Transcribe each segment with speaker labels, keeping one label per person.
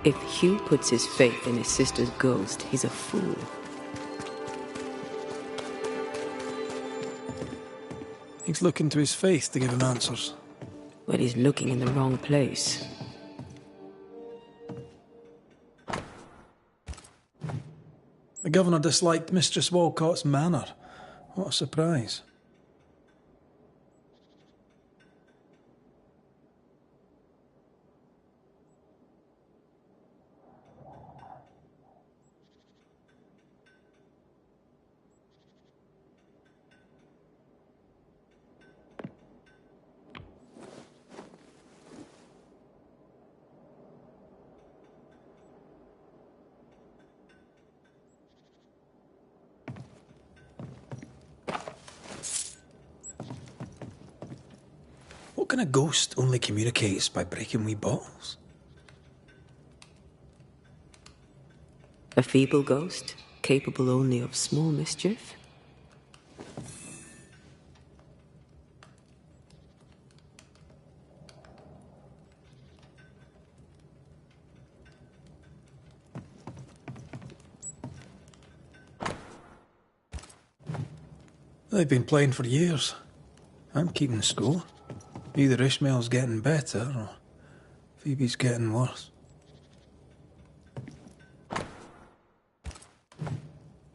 Speaker 1: If Hugh puts his faith in his sister's ghost, he's a fool.
Speaker 2: He's looking to his faith to give him answers.
Speaker 1: Well, he's looking in the wrong place.
Speaker 2: The governor disliked Mistress Walcott's manner. What a surprise. What kind of ghost only communicates by breaking wee bottles?
Speaker 1: A feeble ghost, capable only of small mischief?
Speaker 2: They've been playing for years. I'm keeping score. Either Ishmael's getting better, or Phoebe's getting worse.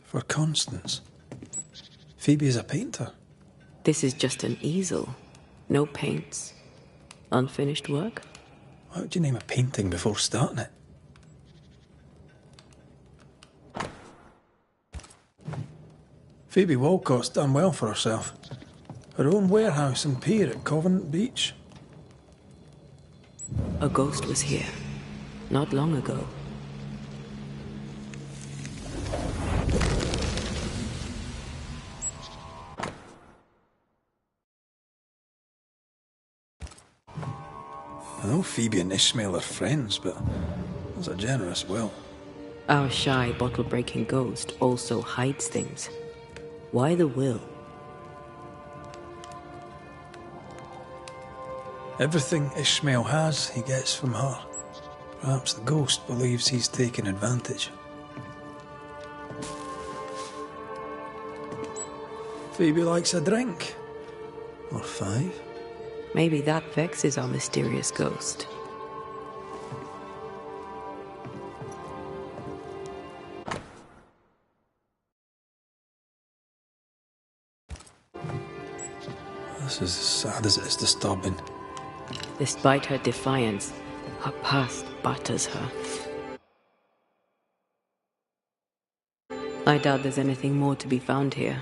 Speaker 2: For Constance, Phoebe is a painter.
Speaker 1: This is just an easel. No paints. Unfinished work?
Speaker 2: Why would you name a painting before starting it? Phoebe Walcott's done well for herself. Her own warehouse and pier at Covenant Beach.
Speaker 1: A ghost was here. Not long ago.
Speaker 2: I know Phoebe and Ishmael are friends, but there's a generous will.
Speaker 1: Our shy, bottle-breaking ghost also hides things. Why the will?
Speaker 2: Everything Ishmael has, he gets from her. Perhaps the ghost believes he's taking advantage. Phoebe likes a drink. Or 5.
Speaker 1: Maybe that vexes our mysterious ghost.
Speaker 2: This is as sad as it is disturbing.
Speaker 1: Despite her defiance, her past batters her. I doubt there's anything more to be found here.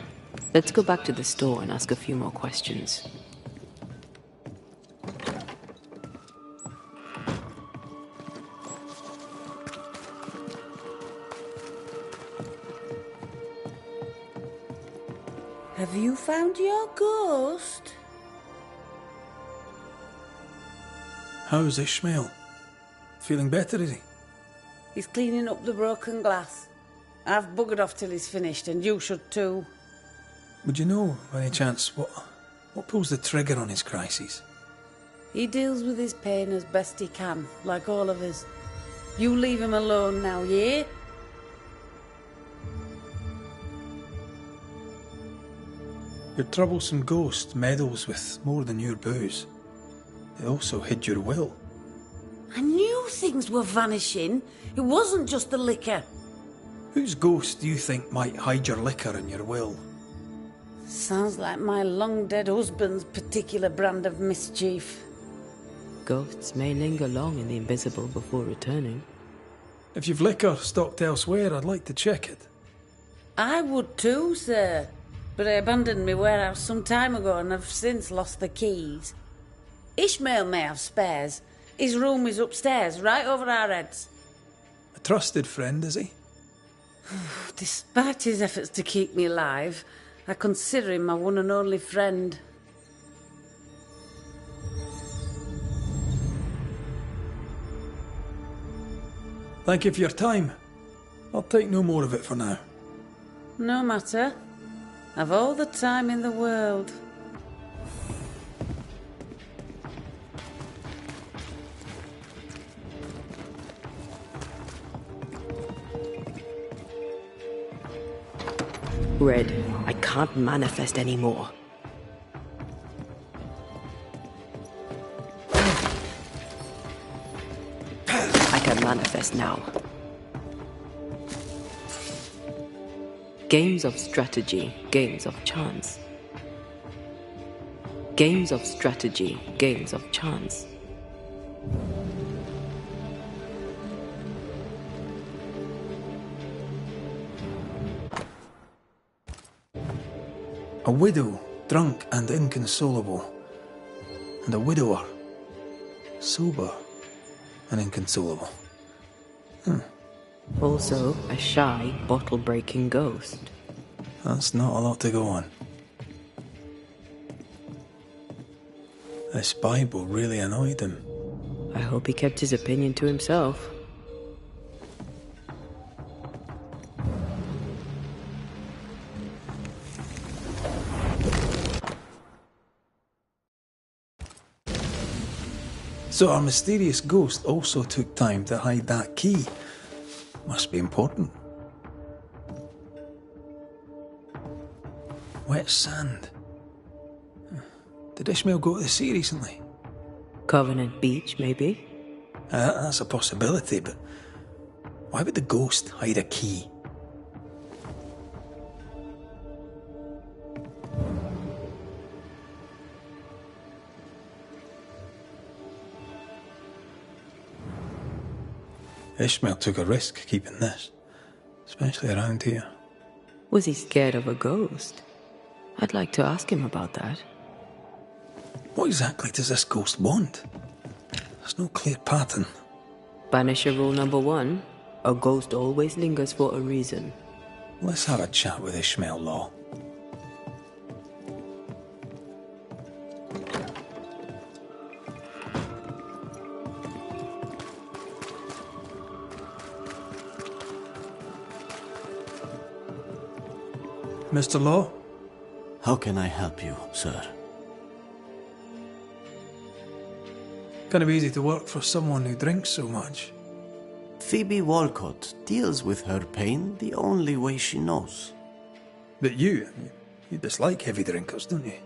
Speaker 1: Let's go back to the store and ask a few more questions.
Speaker 3: Have you found your ghost?
Speaker 2: How's Ishmael? Feeling better, is he?
Speaker 3: He's cleaning up the broken glass. I've buggered off till he's finished, and you should too.
Speaker 2: Would you know, by any chance, what pulls the trigger on his crises?
Speaker 3: He deals with his pain as best he can, like all of us. You leave him alone now, yeah?
Speaker 2: Your troublesome ghost meddles with more than your booze. It also hid your will.
Speaker 3: I knew things were vanishing. It wasn't just the liquor.
Speaker 2: Whose ghost do you think might hide your liquor and your will?
Speaker 3: Sounds like my long-dead husband's particular brand of mischief.
Speaker 1: Ghosts may linger long in the invisible before returning.
Speaker 2: If you've liquor stocked elsewhere, I'd like to check it.
Speaker 3: I would too, sir. But I abandoned my warehouse some time ago and have since lost the keys. Ishmael may have spares. His room is upstairs, right over our heads.
Speaker 2: A trusted friend, is he?
Speaker 3: Despite his efforts to keep me alive, I consider him my one and only friend.
Speaker 2: Thank you for your time. I'll take no more of it for now.
Speaker 3: No matter. I've all the time in the world.
Speaker 1: Red, I can't manifest anymore. I can manifest now. Games of strategy, games of chance. Games of strategy, games of chance.
Speaker 2: A widow, drunk and inconsolable, and a widower, sober and inconsolable.
Speaker 1: Also, a shy, bottle-breaking ghost.
Speaker 2: That's not a lot to go on. This Bible really annoyed him.
Speaker 1: I hope he kept his opinion to himself.
Speaker 2: So our mysterious ghost also took time to hide that key. Must be important. Wet sand. Did Ishmael go to the sea recently?
Speaker 1: Covenant Beach, maybe?
Speaker 2: That's a possibility, but why would the ghost hide a key? Ishmael took a risk keeping this, especially around here.
Speaker 1: Was he scared of a ghost? I'd like to ask him about that.
Speaker 2: What exactly does this ghost want? There's no clear pattern.
Speaker 1: Banisher rule number 1, a ghost always lingers for a reason.
Speaker 2: Let's have a chat with Ishmael Law. Mr. Law?
Speaker 4: How can I help you, sir?
Speaker 2: Kind of easy to work for someone who drinks so much.
Speaker 4: Phoebe Walcott deals with her pain the only way she knows.
Speaker 2: But you dislike heavy drinkers, don't you?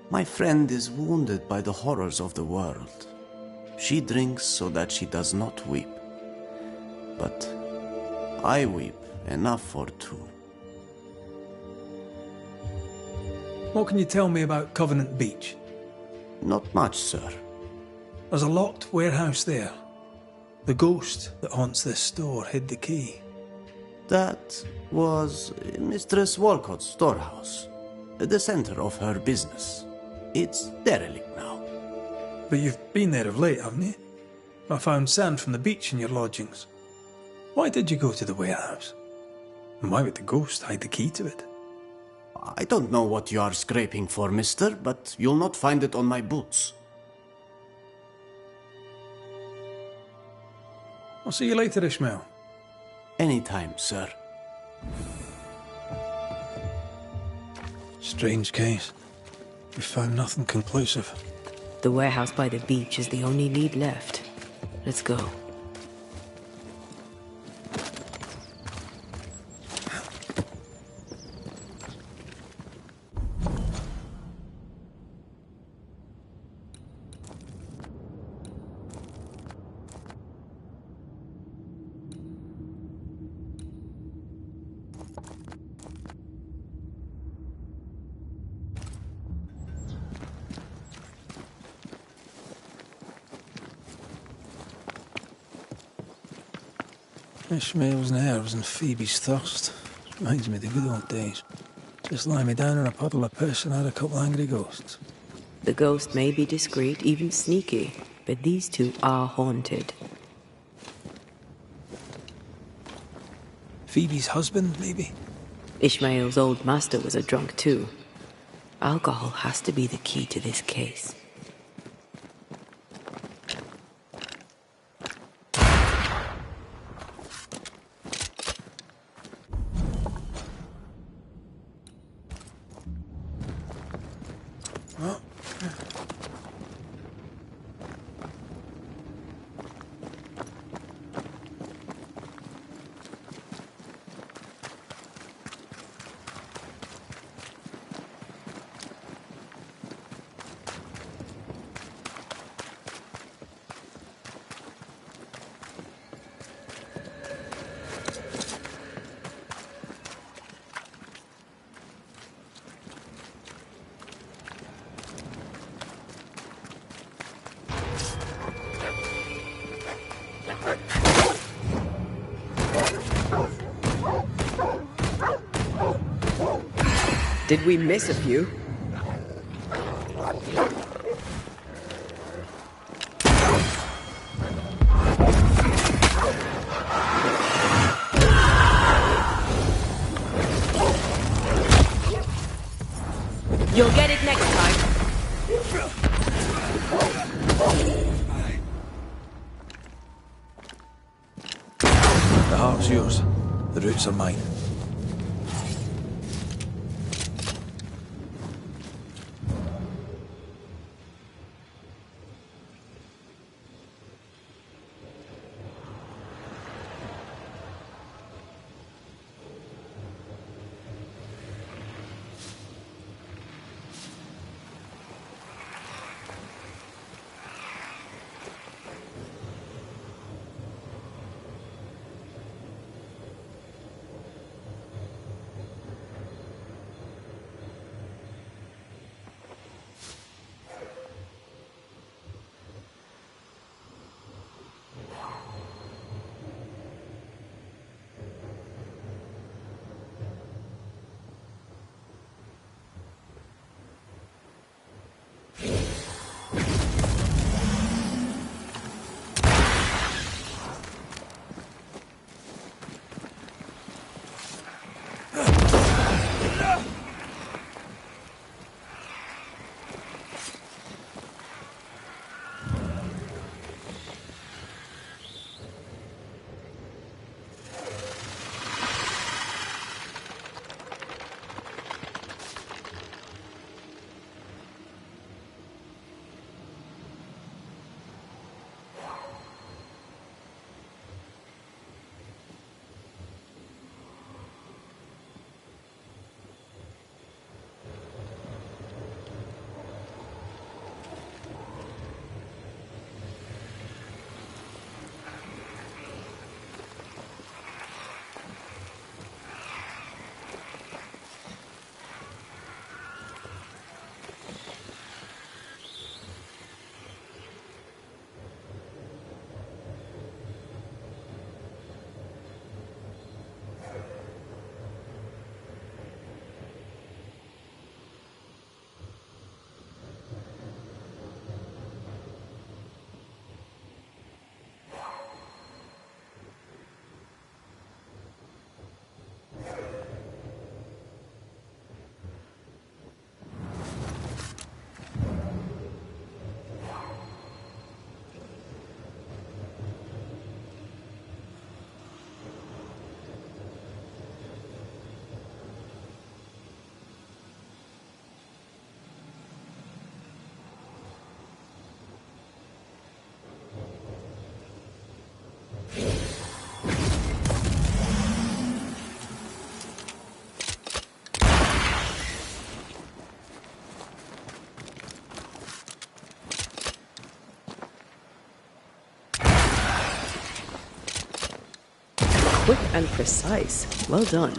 Speaker 4: My friend is wounded by the horrors of the world. She drinks so that she does not weep. But I weep enough for two.
Speaker 2: What can you tell me about Covenant Beach?
Speaker 4: Not much, sir.
Speaker 2: There's a locked warehouse there. The ghost that haunts this store hid the key.
Speaker 4: That was Mistress Walcott's storehouse, the center of her business. It's derelict now.
Speaker 2: But you've been there of late, haven't you? I found sand from the beach in your lodgings. Why did you go to the warehouse? And why would the ghost hide the key to it?
Speaker 4: I don't know what you are scraping for, mister, but you'll not find it on my boots.
Speaker 2: I'll see you later, Ishmael.
Speaker 4: Anytime, sir.
Speaker 2: Strange case. We found nothing conclusive.
Speaker 1: The warehouse by the beach is the only lead left. Let's go.
Speaker 2: Ishmael's nerves and Phoebe's thirst. Reminds me of the good old days. Just lie me down in a puddle of piss and had a couple angry ghosts.
Speaker 1: The ghost may be discreet, even sneaky, but these two are haunted.
Speaker 2: Phoebe's husband, maybe?
Speaker 1: Ishmael's old master was a drunk too. Alcohol has to be the key to this case. Did we miss a few? You'll get it next time.
Speaker 2: The heart's yours. The roots are mine.
Speaker 1: Quick and precise. Well done.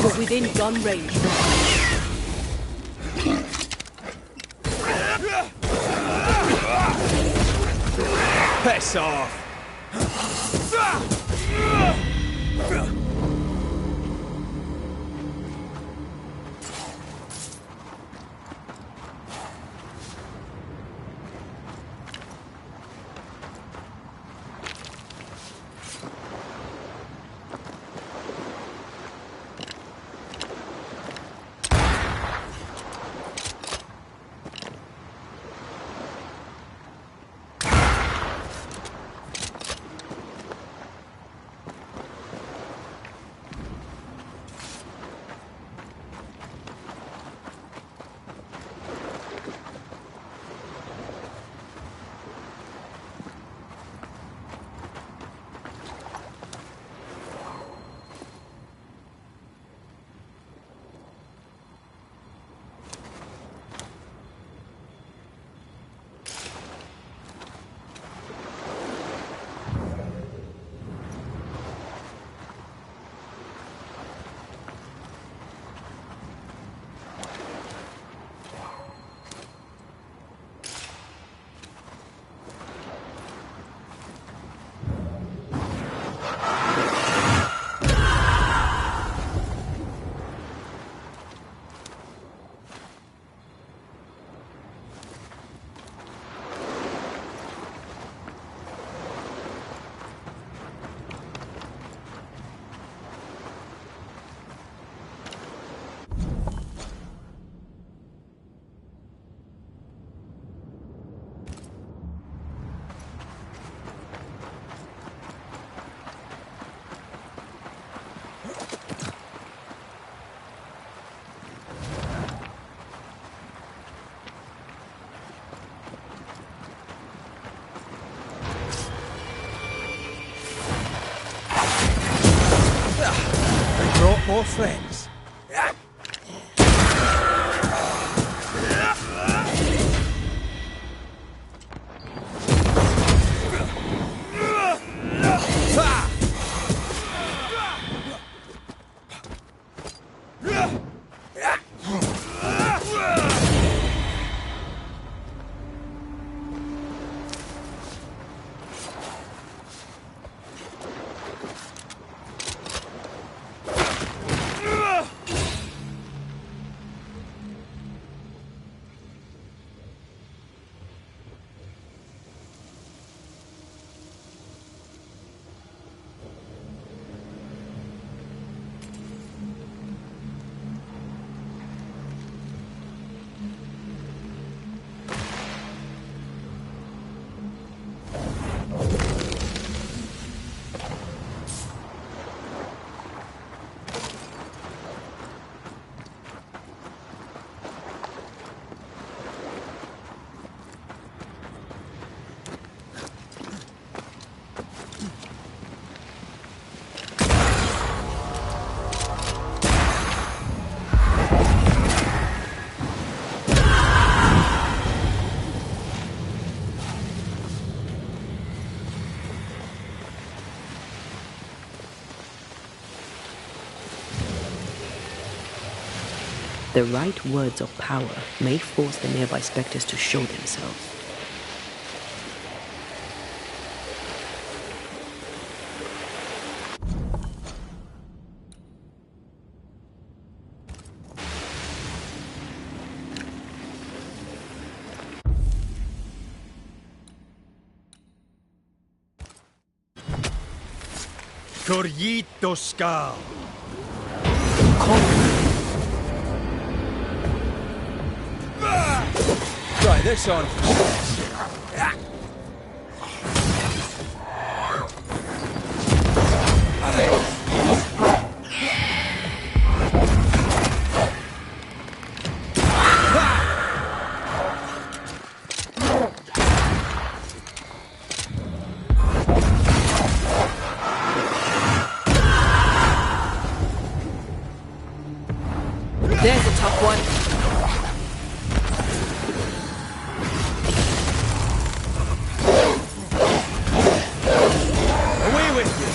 Speaker 1: But within gun range.
Speaker 5: Piss off!
Speaker 2: Brought more friends.
Speaker 1: The right words of power may force the nearby specters to show themselves.
Speaker 5: Corrito Skal. Try this on.
Speaker 1: There's a tough one.
Speaker 5: Away with you.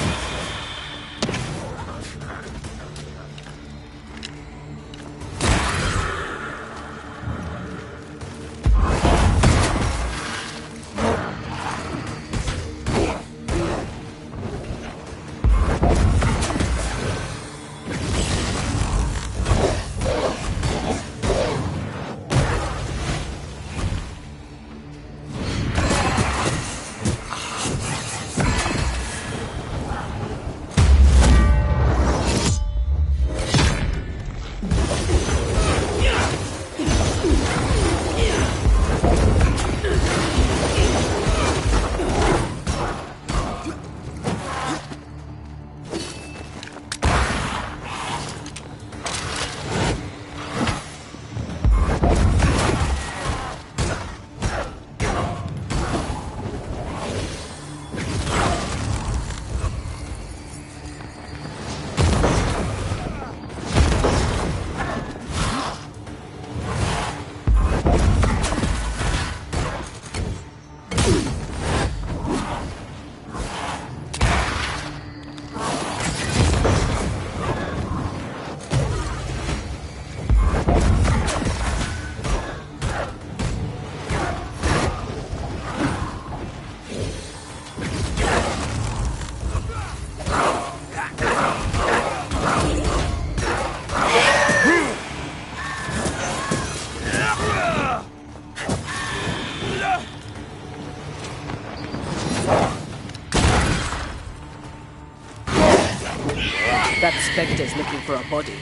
Speaker 1: That Spectre's looking for a body.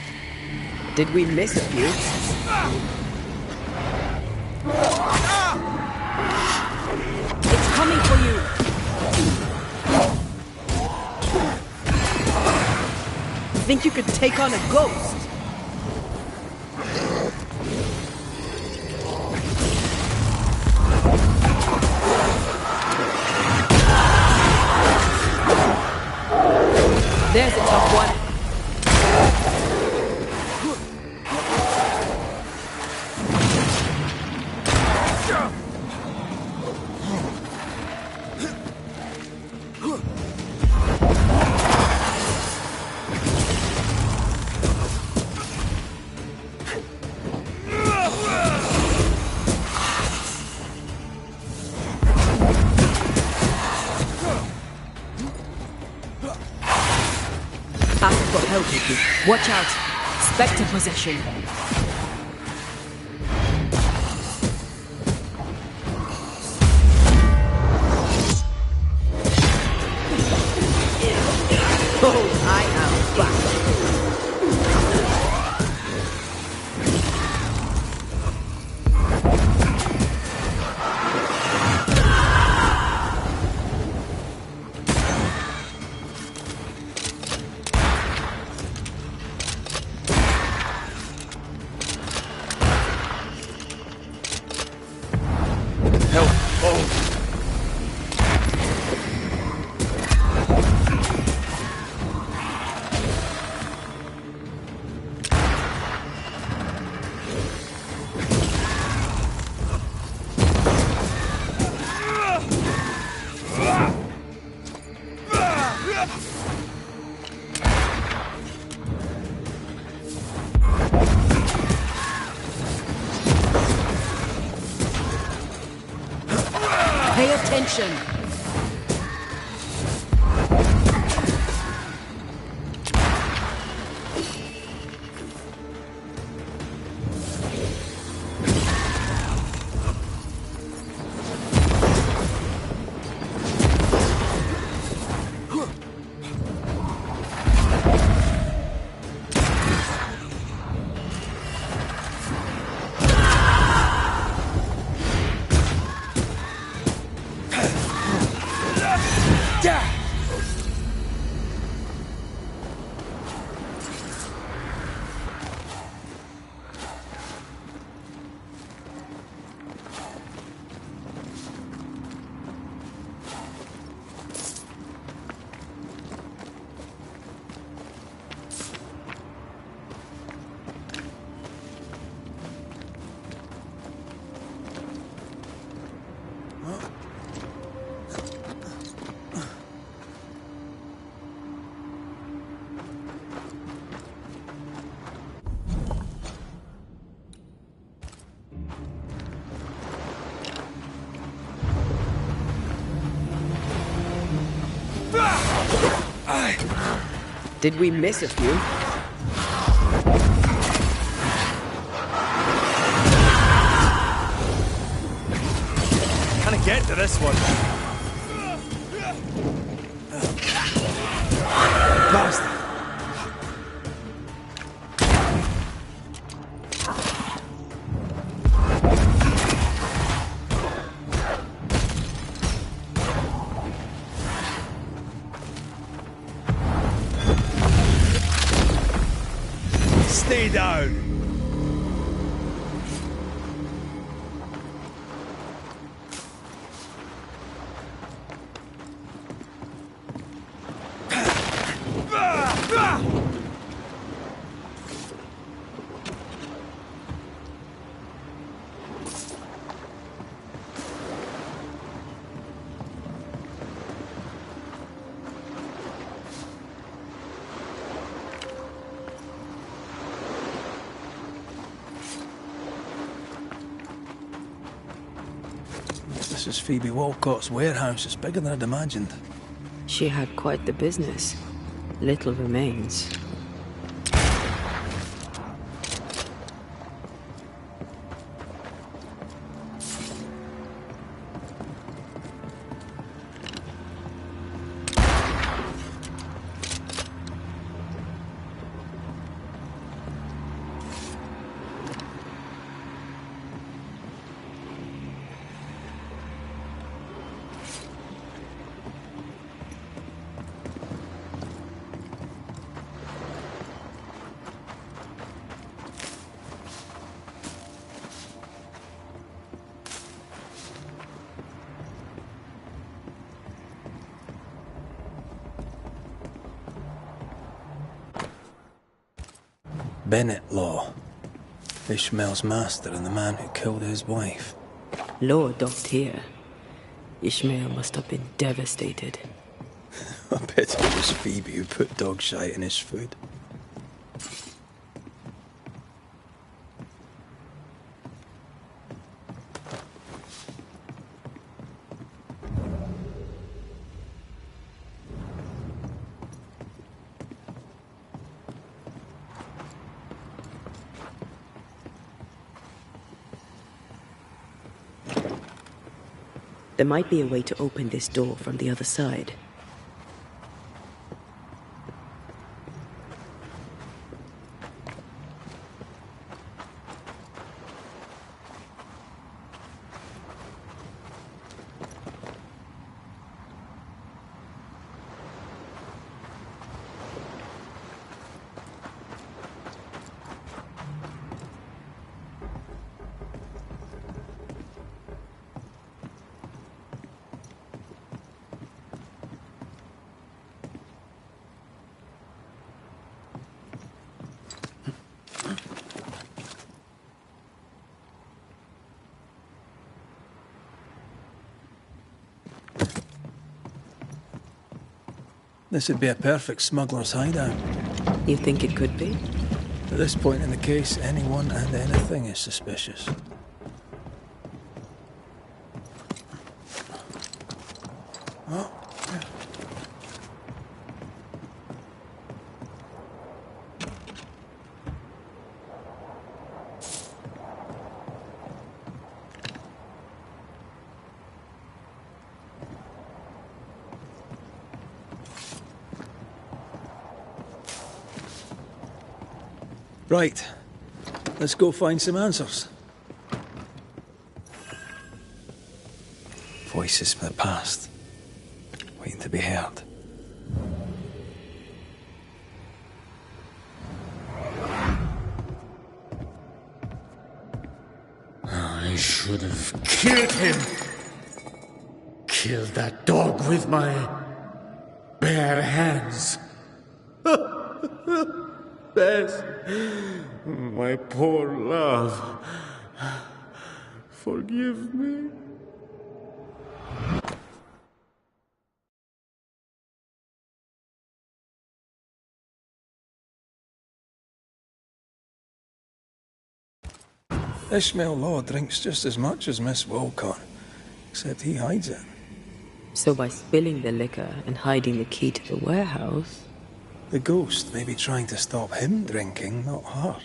Speaker 1: Did we miss a few? It's coming for you! Think you could take on a ghost? There's a tough one. Ask for help, Mickey. Watch out! Spectre possession. Oh, I am back. Pay attention! Did we miss a few?
Speaker 5: Can I get to this one? Bastard! Stay down!
Speaker 2: This is Phoebe Walcott's warehouse. It's bigger than I'd imagined.
Speaker 1: She had quite the business. Little remains.
Speaker 2: Bennett Law. Ishmael's master and the man who killed his wife.
Speaker 1: Law docked here. Ishmael must have been devastated.
Speaker 2: I bet it was Phoebe who put dog shite in his food.
Speaker 1: There might be a way to open this door from the other side.
Speaker 2: This would be a perfect smuggler's hideout.
Speaker 1: You think it could be?
Speaker 2: At this point in the case, anyone and anything is suspicious. Oh. Right. Let's go find some answers. Voices from the past, waiting to be heard.
Speaker 6: I should have killed him. Killed that dog with my bare hands. Bess, my poor love. Forgive me.
Speaker 2: Ishmael Law drinks just as much as Miss Walcott, except he hides it.
Speaker 1: So by spilling the liquor and hiding the key to the warehouse...
Speaker 2: The ghost may be trying to stop him drinking, not her.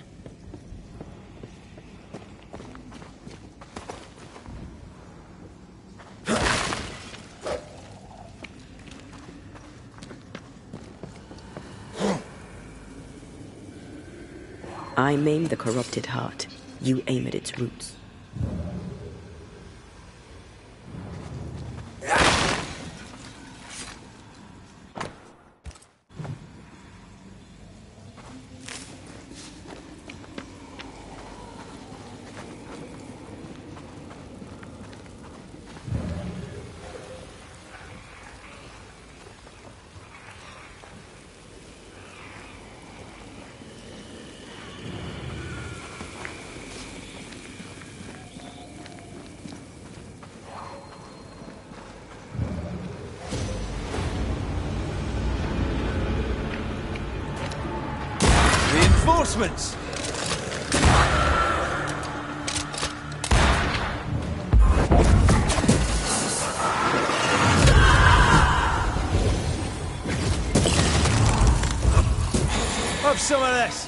Speaker 1: I maim the corrupted heart. You aim at its roots.
Speaker 5: Reinforcements! Have some of this!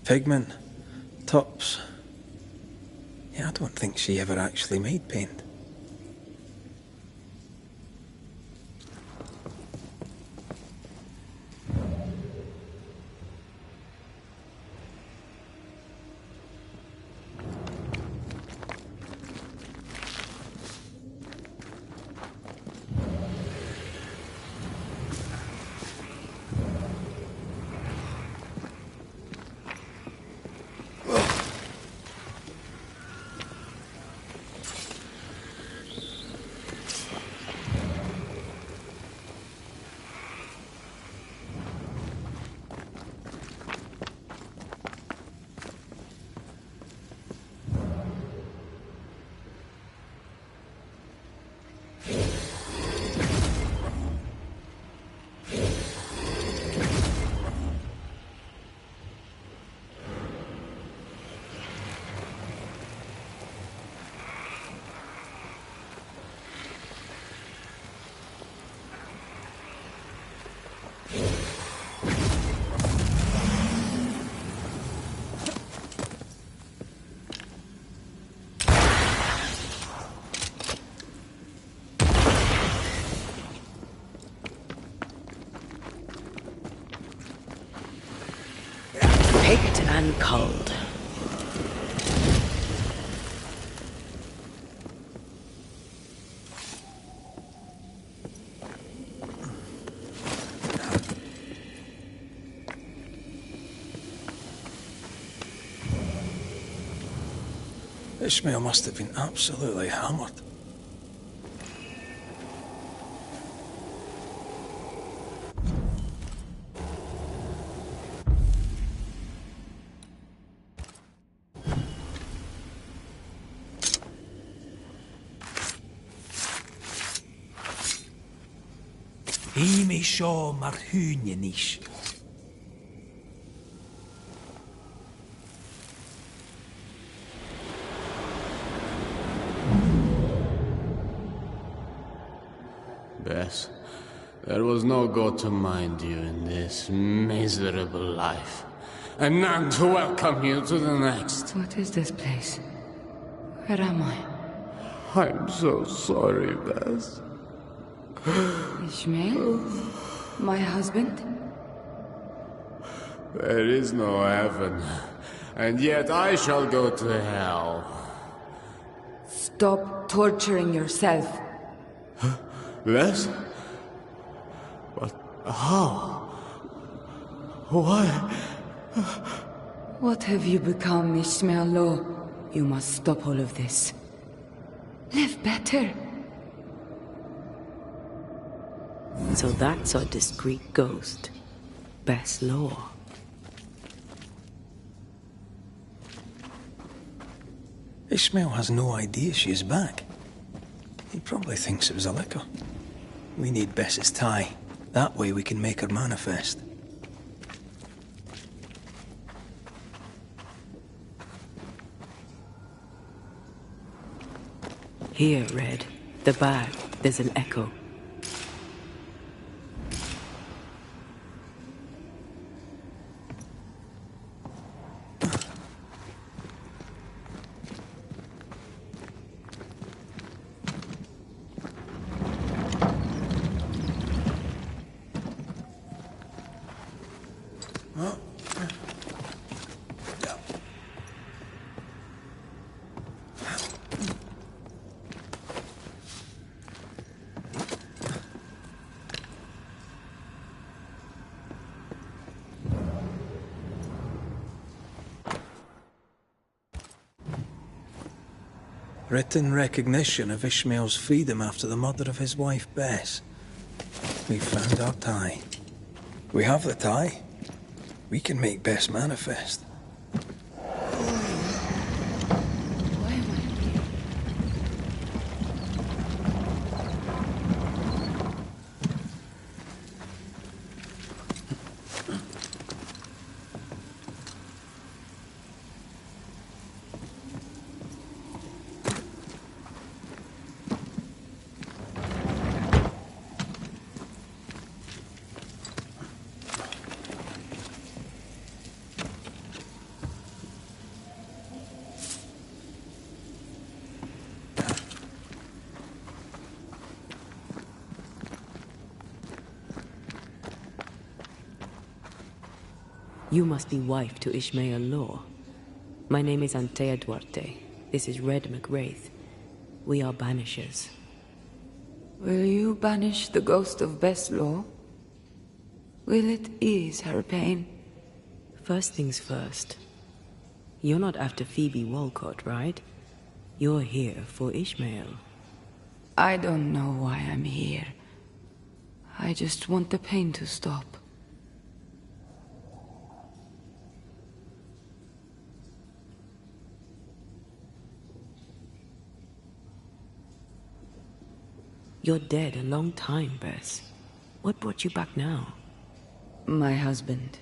Speaker 2: Pigment. Tops. Yeah, I don't think she ever actually made paint.
Speaker 1: Picked and culled.
Speaker 2: Ishmael must have been absolutely hammered.
Speaker 5: Imi sio mar hynje nish.
Speaker 6: Bess, there was no God to mind you in this miserable life, and none to welcome you to the next.
Speaker 1: What is this place? Where am I?
Speaker 6: I'm so sorry, Bess.
Speaker 1: Ishmael? My husband?
Speaker 6: There is no heaven, and yet I shall go to hell.
Speaker 1: Stop torturing yourself.
Speaker 6: Bess? But how? Why?
Speaker 1: What have you become, Ishmael Law? You must stop all of this. Live better. So that's our discreet ghost. Bess Law.
Speaker 2: Ishmael has no idea she is back. He probably thinks it was a liquor. We need Bess's tie. That way we can make her manifest.
Speaker 1: Here, Red. The bag. There's an echo.
Speaker 2: Written recognition of Ishmael's freedom after the murder of his wife, Bess. We found our tie. We have the tie. We can make Bess manifest.
Speaker 1: You must be wife to Ishmael Law. My name is Antea Duarte. This is Red McWraith. We are Banishers.
Speaker 7: Will you banish the ghost of Bess Law? Will it ease her pain?
Speaker 1: First things first. You're not after Phoebe Walcott, right? You're here for Ishmael.
Speaker 7: I don't know why I'm here. I just want the pain to stop.
Speaker 1: You're dead a long time, Bess. What brought you back now?
Speaker 7: My husband.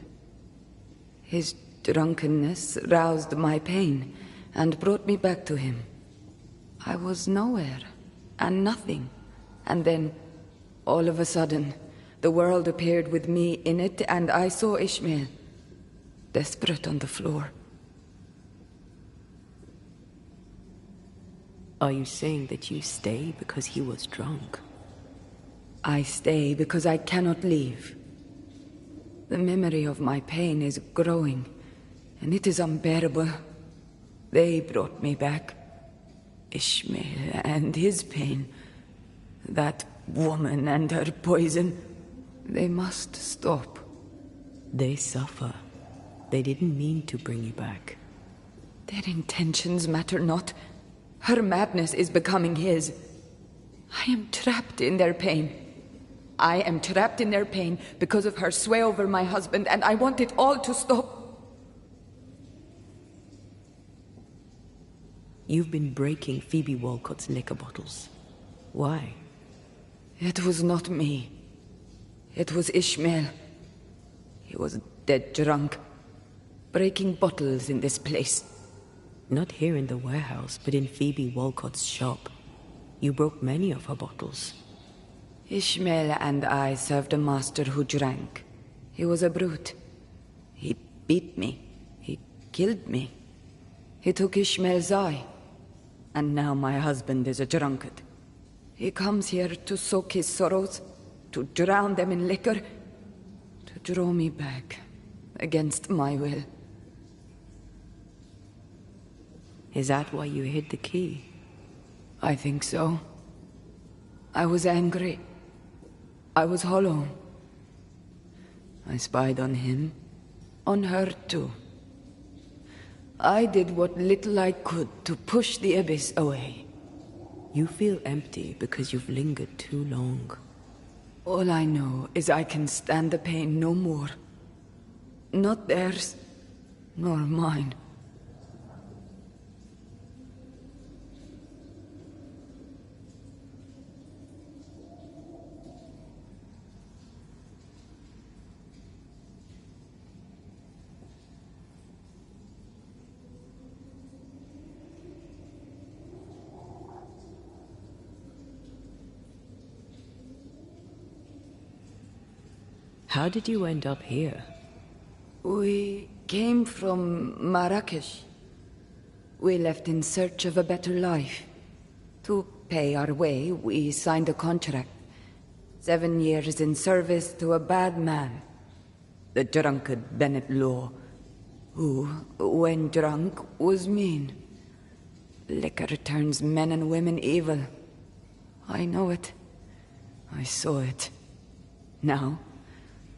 Speaker 7: His drunkenness roused my pain and brought me back to him. I was nowhere and nothing. And then, all of a sudden, the world appeared with me in it, and I saw Ishmael, desperate on the floor.
Speaker 1: Are you saying that you stay because he was drunk?
Speaker 7: I stay because I cannot leave. The memory of my pain is growing, and it is unbearable. They brought me back. Ishmael and his pain. That woman and her poison. They must stop.
Speaker 1: They suffer. They didn't mean to bring you back.
Speaker 7: Their intentions matter not. Her madness is becoming his. I am trapped in their pain. I am trapped in their pain because of her sway over my husband, and I want it all to stop.
Speaker 1: You've been breaking Phoebe Walcott's liquor bottles. Why?
Speaker 7: It was not me. It was Ishmael. He was dead drunk, breaking bottles in this place.
Speaker 1: Not here in the warehouse, but in Phoebe Walcott's shop. You broke many of her bottles.
Speaker 7: Ishmael and I served a master who drank. He was a brute. He beat me. He killed me. He took Ishmael's eye. And now my husband is a drunkard. He comes here to soak his sorrows, to drown them in liquor, to draw me back, against my will.
Speaker 1: Is that why you hid the key?
Speaker 7: I think so. I was angry. I was hollow. I spied on him, on her too. I did what little I could to push the abyss away.
Speaker 1: You feel empty because you've lingered too long.
Speaker 7: All I know is I can stand the pain no more. Not theirs, nor mine.
Speaker 1: How did you end up here?
Speaker 7: We came from Marrakesh. We left in search of a better life. To pay our way, we signed a contract. 7 years in service to a bad man. The drunkard Bennett Law, who, when drunk, was mean. Liquor turns men and women evil. I know it. I saw it. Now,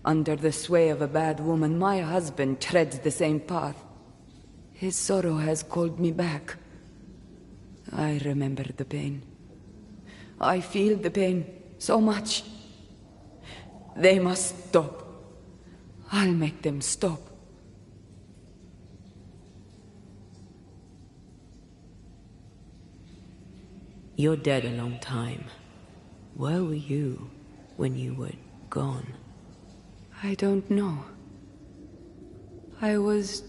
Speaker 7: under the sway of a bad woman, my husband treads the same path. His sorrow has called me back. I remember the pain. I feel the pain so much. They must stop. I'll make them stop.
Speaker 1: You're dead a long time. Where were you when you were gone?
Speaker 7: I don't know. I was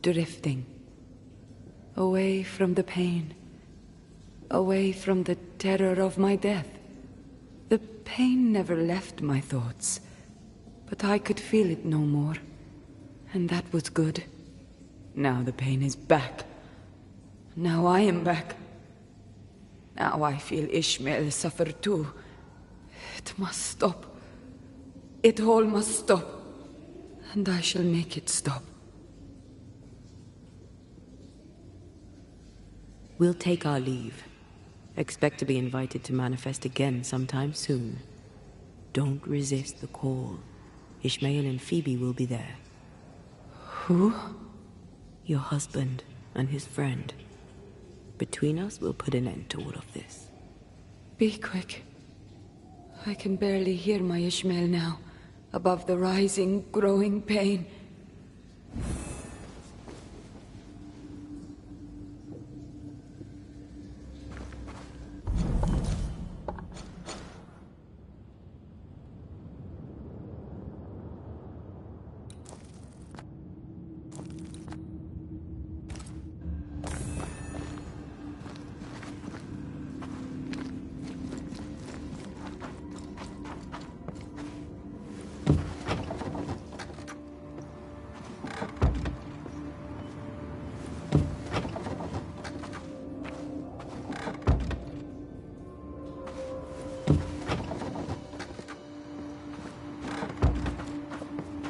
Speaker 7: drifting. Away from the pain. Away from the terror of my death. The pain never left my thoughts. But I could feel it no more. And that was good. Now the pain is back. Now I am back. Now I feel Ishmael suffer too. It must stop. It all must stop. and I shall make it stop.
Speaker 1: We'll take our leave. Expect to be invited to manifest again sometime soon. Don't resist the call. Ishmael and Phoebe will be there.
Speaker 7: Who?
Speaker 1: Your husband and his friend. Between us, we'll put an end to all of this.
Speaker 7: Be quick. I can barely hear my Ishmael now, above the rising, growing pain.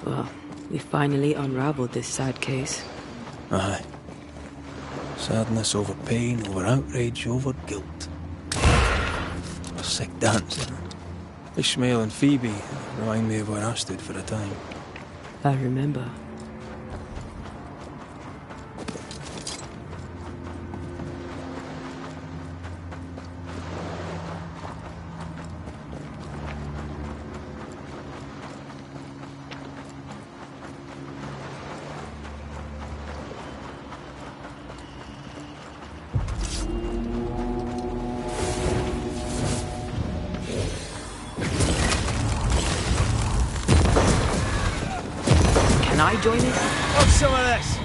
Speaker 1: Well, we finally unraveled this sad case.
Speaker 2: Aye. Sadness over pain, over outrage, over guilt. A sick dance, isn't it? Ishmael and Phoebe remind me of where I stood for a time.
Speaker 1: I remember. Can I join it?
Speaker 5: Have some of this!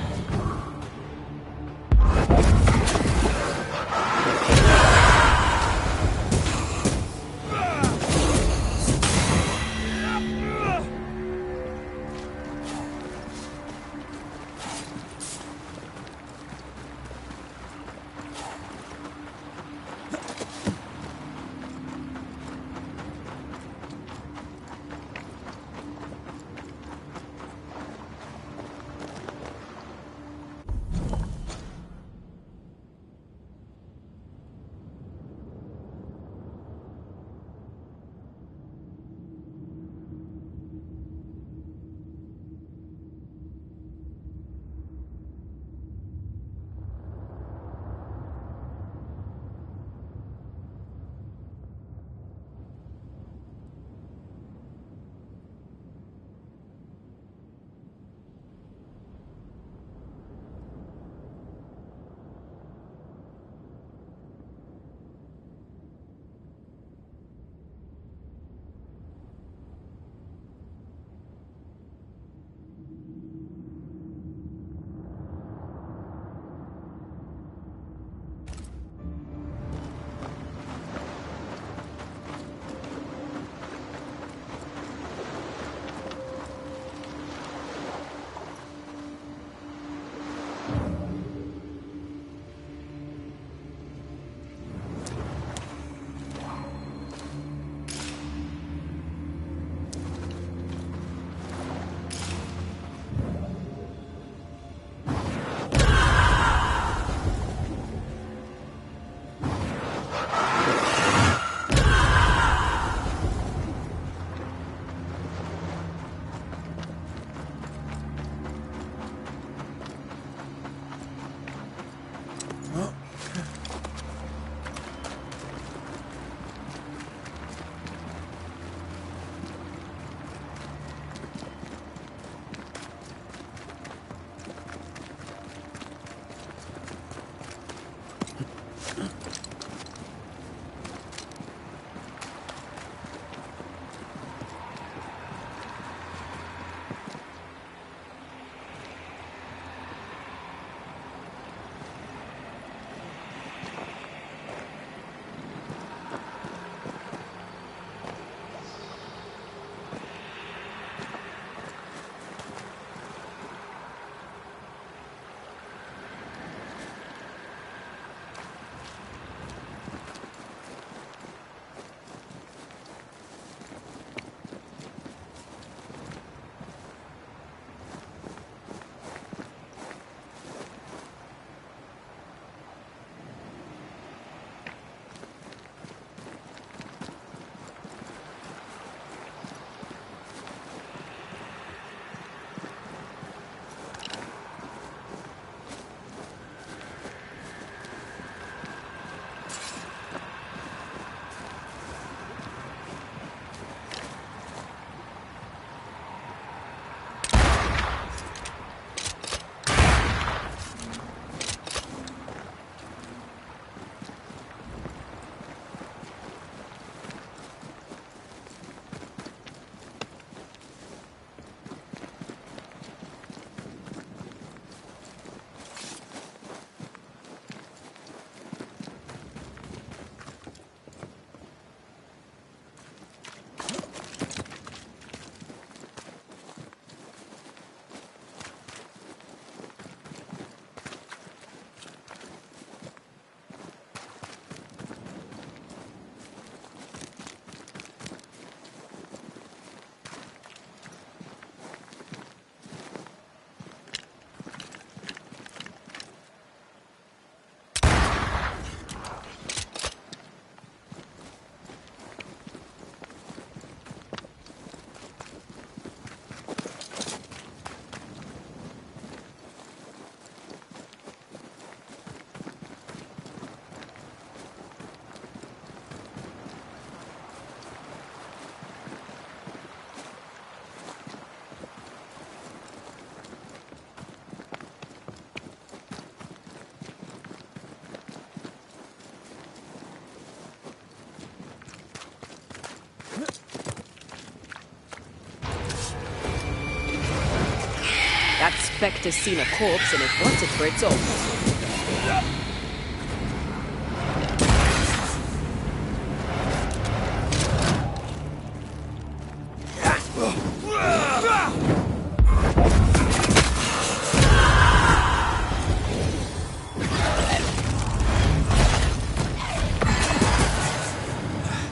Speaker 1: effect has seen a corpse, and it wants it for its own.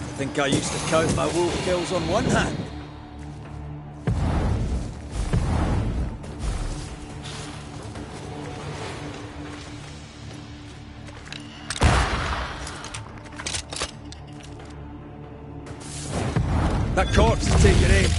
Speaker 2: I think I used to count my wolf kills on one hand. That corpse is taking aim.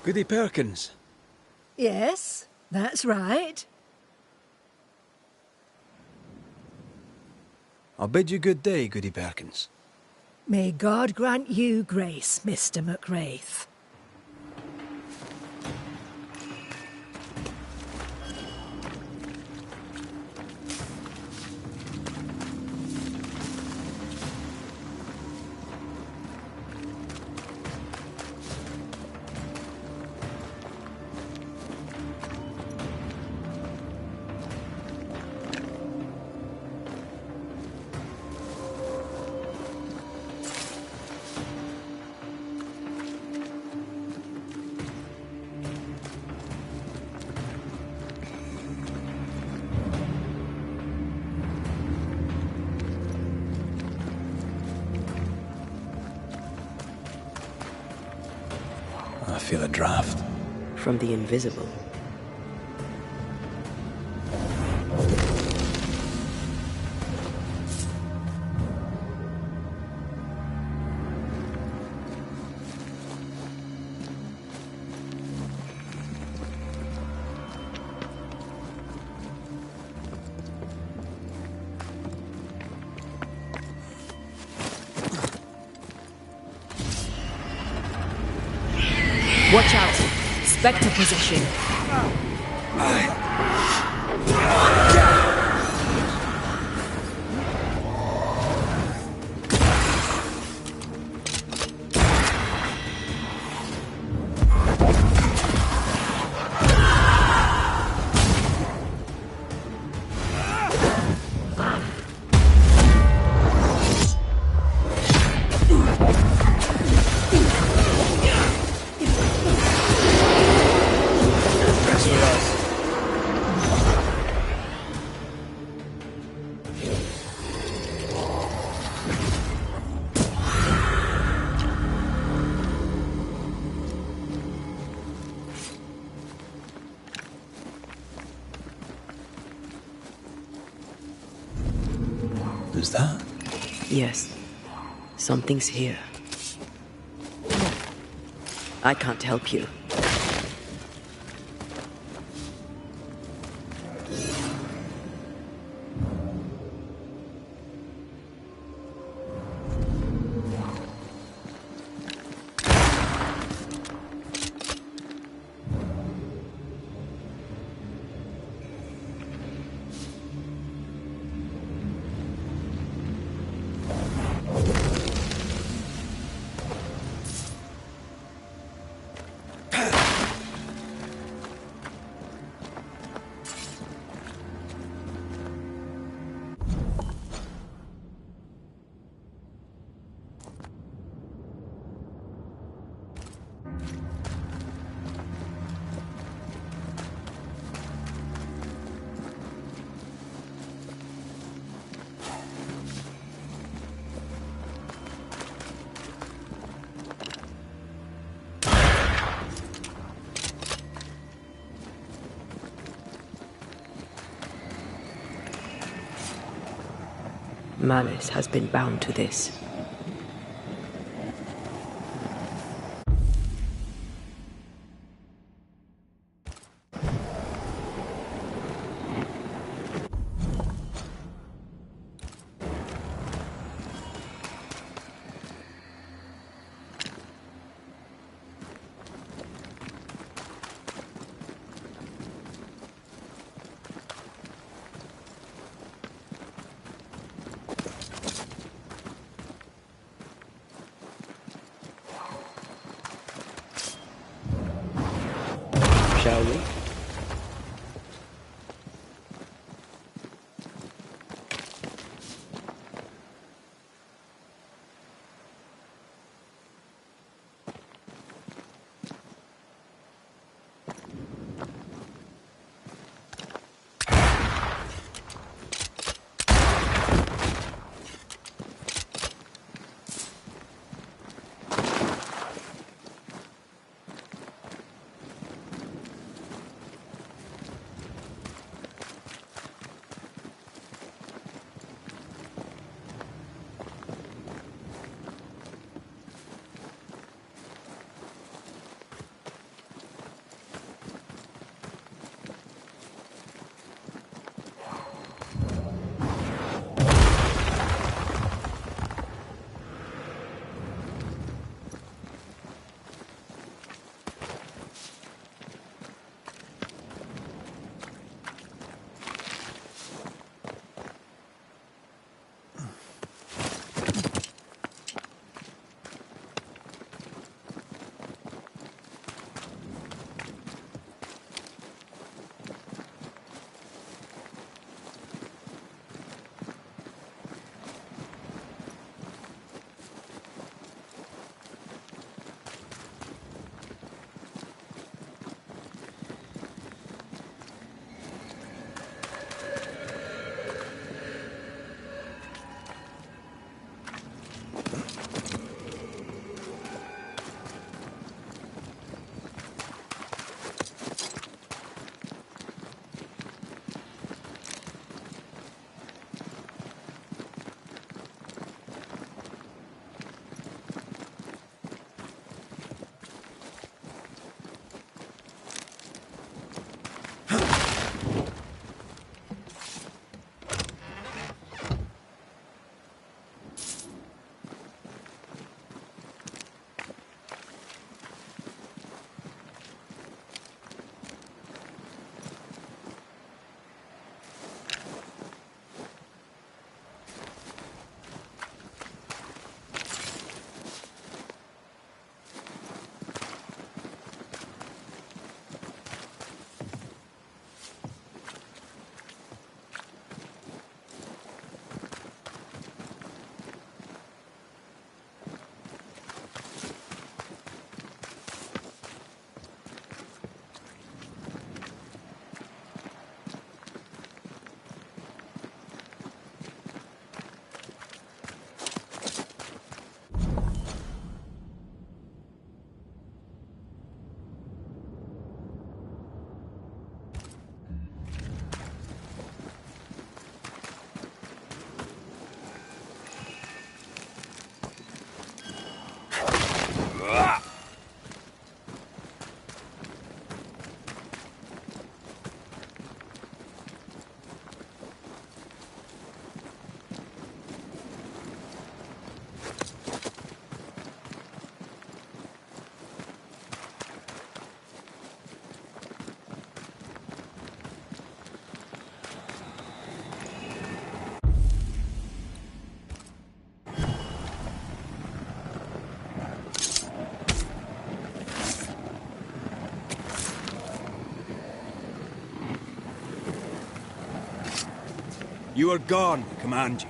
Speaker 2: Goody Perkins.
Speaker 8: Yes, that's right.
Speaker 2: I'll bid you good day, Goody Perkins.
Speaker 8: May God grant you grace, Mr. McWraith.
Speaker 2: I feel a draft.
Speaker 1: From the invisible. Watch out! Spectre possession!
Speaker 2: Who's that?
Speaker 1: Yes. Something's here. I can't help you. Malice has been bound to this.
Speaker 2: Shall we?
Speaker 9: You are gone, I command you.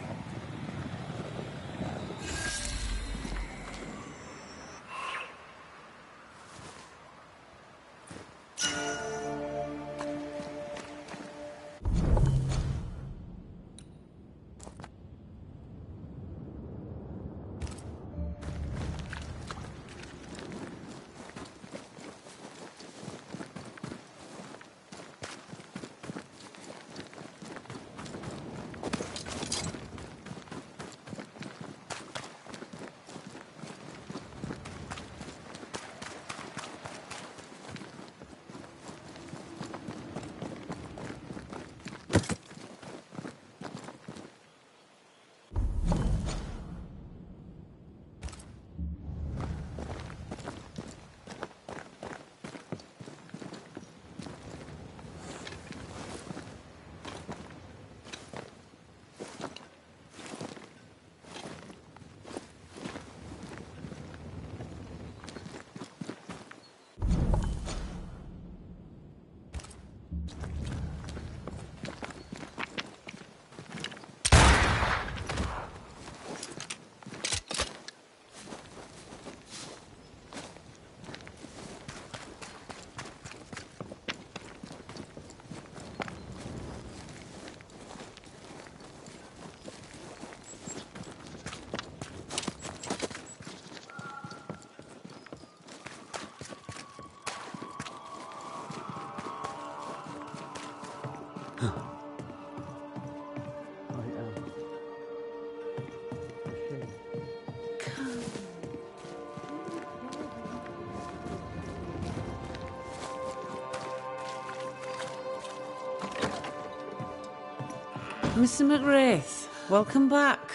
Speaker 3: Mr. McWraith, welcome back.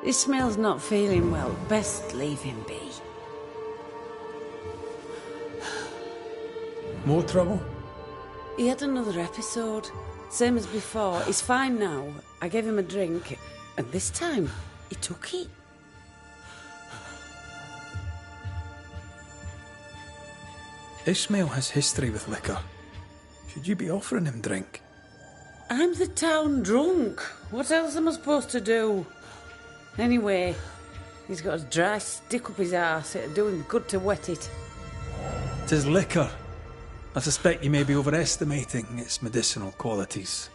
Speaker 3: Ishmael's not feeling well. Best leave him be.
Speaker 2: More trouble?
Speaker 3: He had another episode. Same as before. He's fine now. I gave him a drink, and this time, he took it.
Speaker 2: Ishmael has history with liquor. Should you be offering him drink?
Speaker 3: I'm the town drunk. What else am I supposed to do? Anyway, he's got a dry stick up his arse. It'd do him good to wet it.
Speaker 2: 'Tis liquor. I suspect you may be overestimating its medicinal qualities.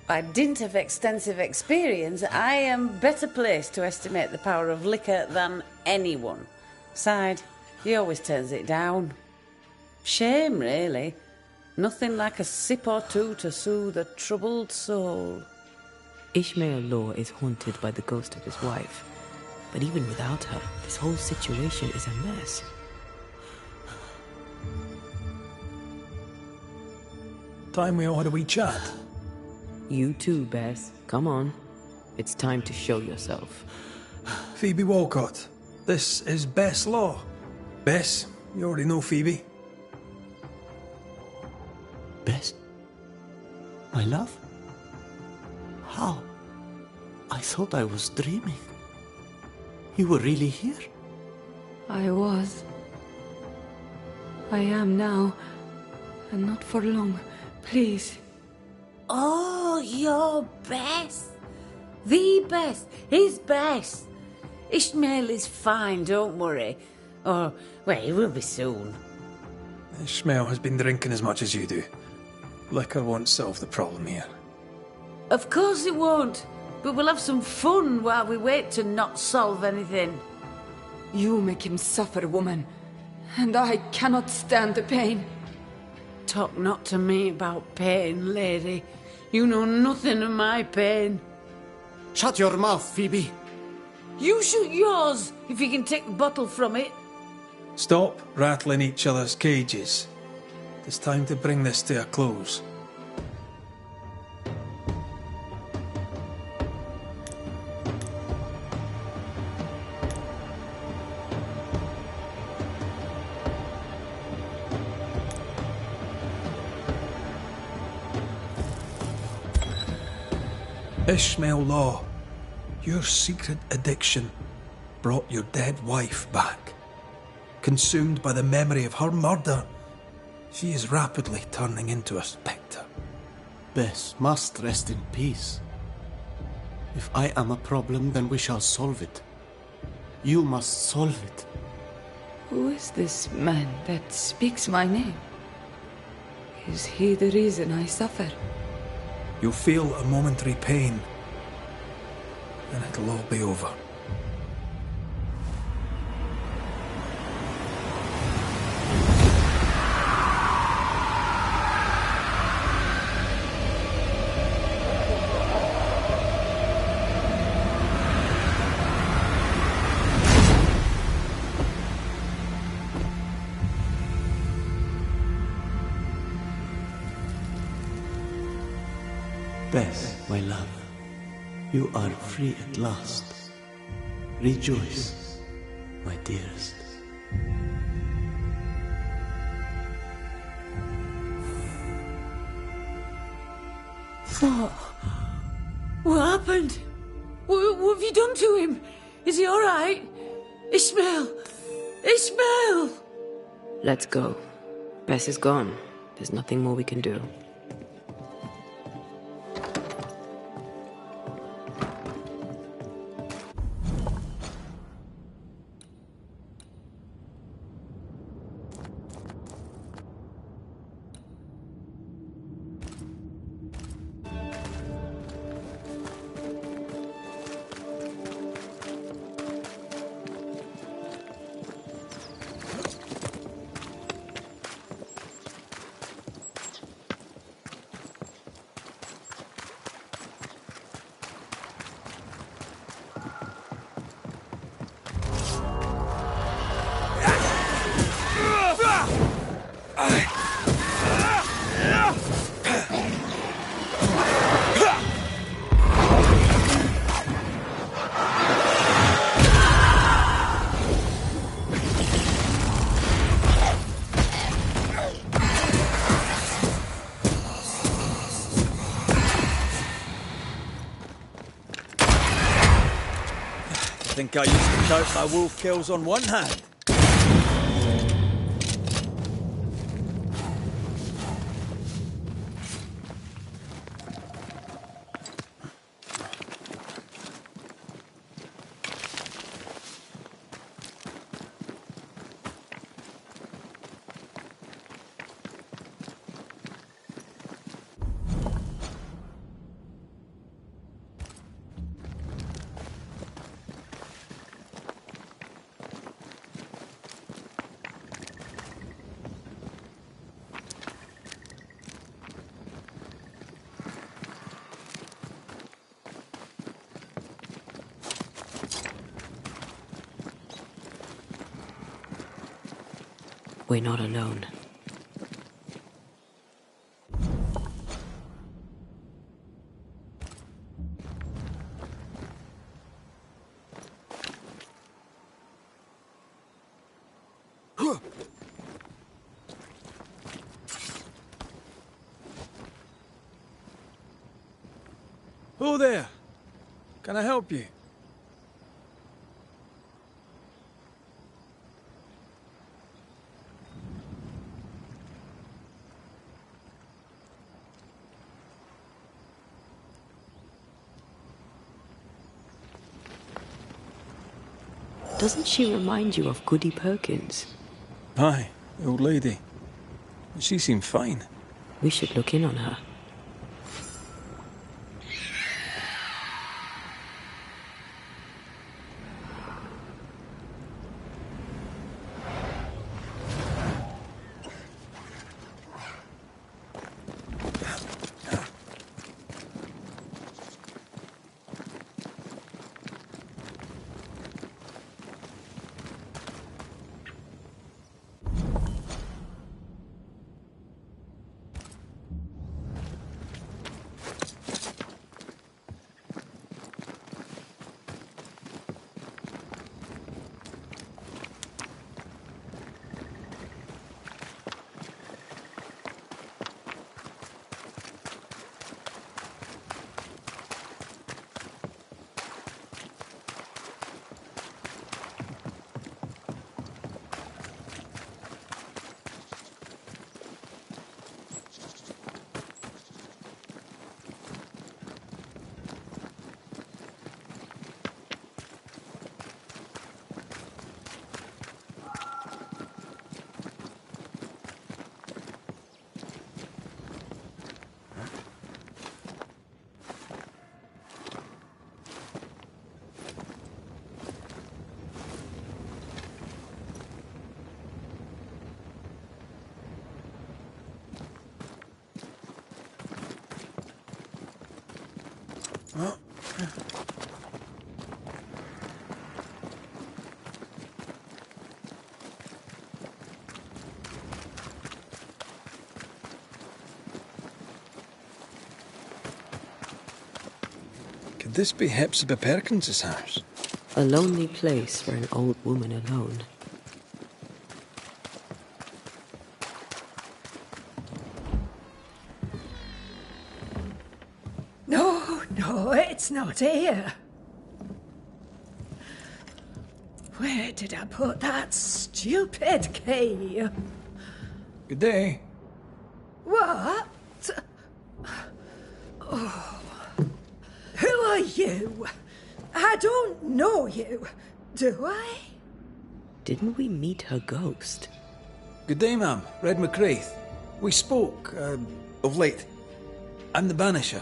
Speaker 3: By dint of extensive experience, I am better placed to estimate the power of liquor than anyone. Besides, he always turns it down. Shame, really. Nothing like a sip or two to soothe a troubled soul.
Speaker 1: Ishmael Law is haunted by the ghost of his wife. But even without her, this whole situation is a mess.
Speaker 2: Time we all had a wee chat.
Speaker 1: You too, Bess. Come on. It's time to show yourself.
Speaker 2: Phoebe Walcott, this is Bess Law. Bess, you already know Phoebe.
Speaker 4: Bess? My love? How? I thought I was dreaming. You were really here?
Speaker 7: I was. I am now. And not for long. Please.
Speaker 3: Oh, you're Bess. The Bess. His Bess. Ishmael is fine, don't worry. Or, well, he will be soon.
Speaker 2: Ishmael has been drinking as much as you do. Liquor won't solve the problem here.
Speaker 3: Of course it won't. But we'll have some fun while we wait to not solve anything.
Speaker 7: You make him suffer, woman. And I cannot stand the pain.
Speaker 3: Talk not to me about pain, lady. You know nothing of my pain.
Speaker 4: Shut your mouth, Phoebe.
Speaker 3: You shoot yours, if you can take the bottle from it.
Speaker 2: Stop rattling each other's cages. It's time to bring this to a close. Ishmael Law, your secret addiction brought your dead wife back. Consumed by the memory of her murder, she is rapidly turning into a spectre.
Speaker 4: Bess must rest in peace. If I am a problem, then we shall solve it. You must solve it.
Speaker 7: Who is this man that speaks my name? Is he the reason I suffer?
Speaker 2: You'll feel a momentary pain, and it'll all be over.
Speaker 4: Bess, my love, you are free at last. Rejoice, my dearest.
Speaker 3: What happened? What have you done to him? Is he all right? Ishmael! Ishmael!
Speaker 1: Let's go. Bess is gone. There's nothing more we can do.
Speaker 9: think I used to count my wolf kills on one hand.
Speaker 1: We're not alone.
Speaker 2: Who there? Can I help you?
Speaker 1: Doesn't she remind you of Goody Perkins?
Speaker 2: Aye, the old lady. She seemed fine.
Speaker 1: We should look in on her.
Speaker 2: Could this be Hepzibah Perkins's house?
Speaker 1: A lonely place for an old woman alone.
Speaker 8: No, it's not here. Where did I put that stupid key?
Speaker 2: Good day.
Speaker 8: What? Oh. Who are you? I don't know you, do I?
Speaker 1: Didn't we meet her ghost?
Speaker 2: Good day, ma'am. Red McCraith. We spoke, of late. I'm the Banisher.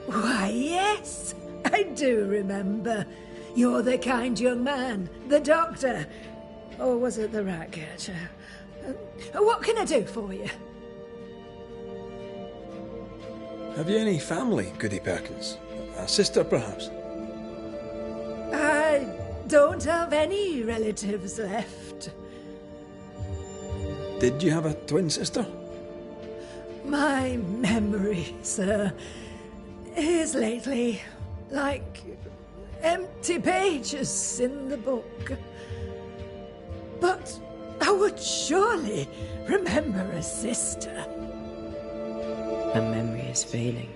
Speaker 8: Why, yes, I do remember. You're the kind young man, the doctor. Or was it the rat catcher? What can I do for you?
Speaker 2: Have you any family, Goody Perkins? A sister, perhaps?
Speaker 8: I don't have any relatives left.
Speaker 2: Did you have a twin sister?
Speaker 8: My memory, sir, is lately like empty pages in the book. But I would surely remember a sister.
Speaker 1: Her memory is failing.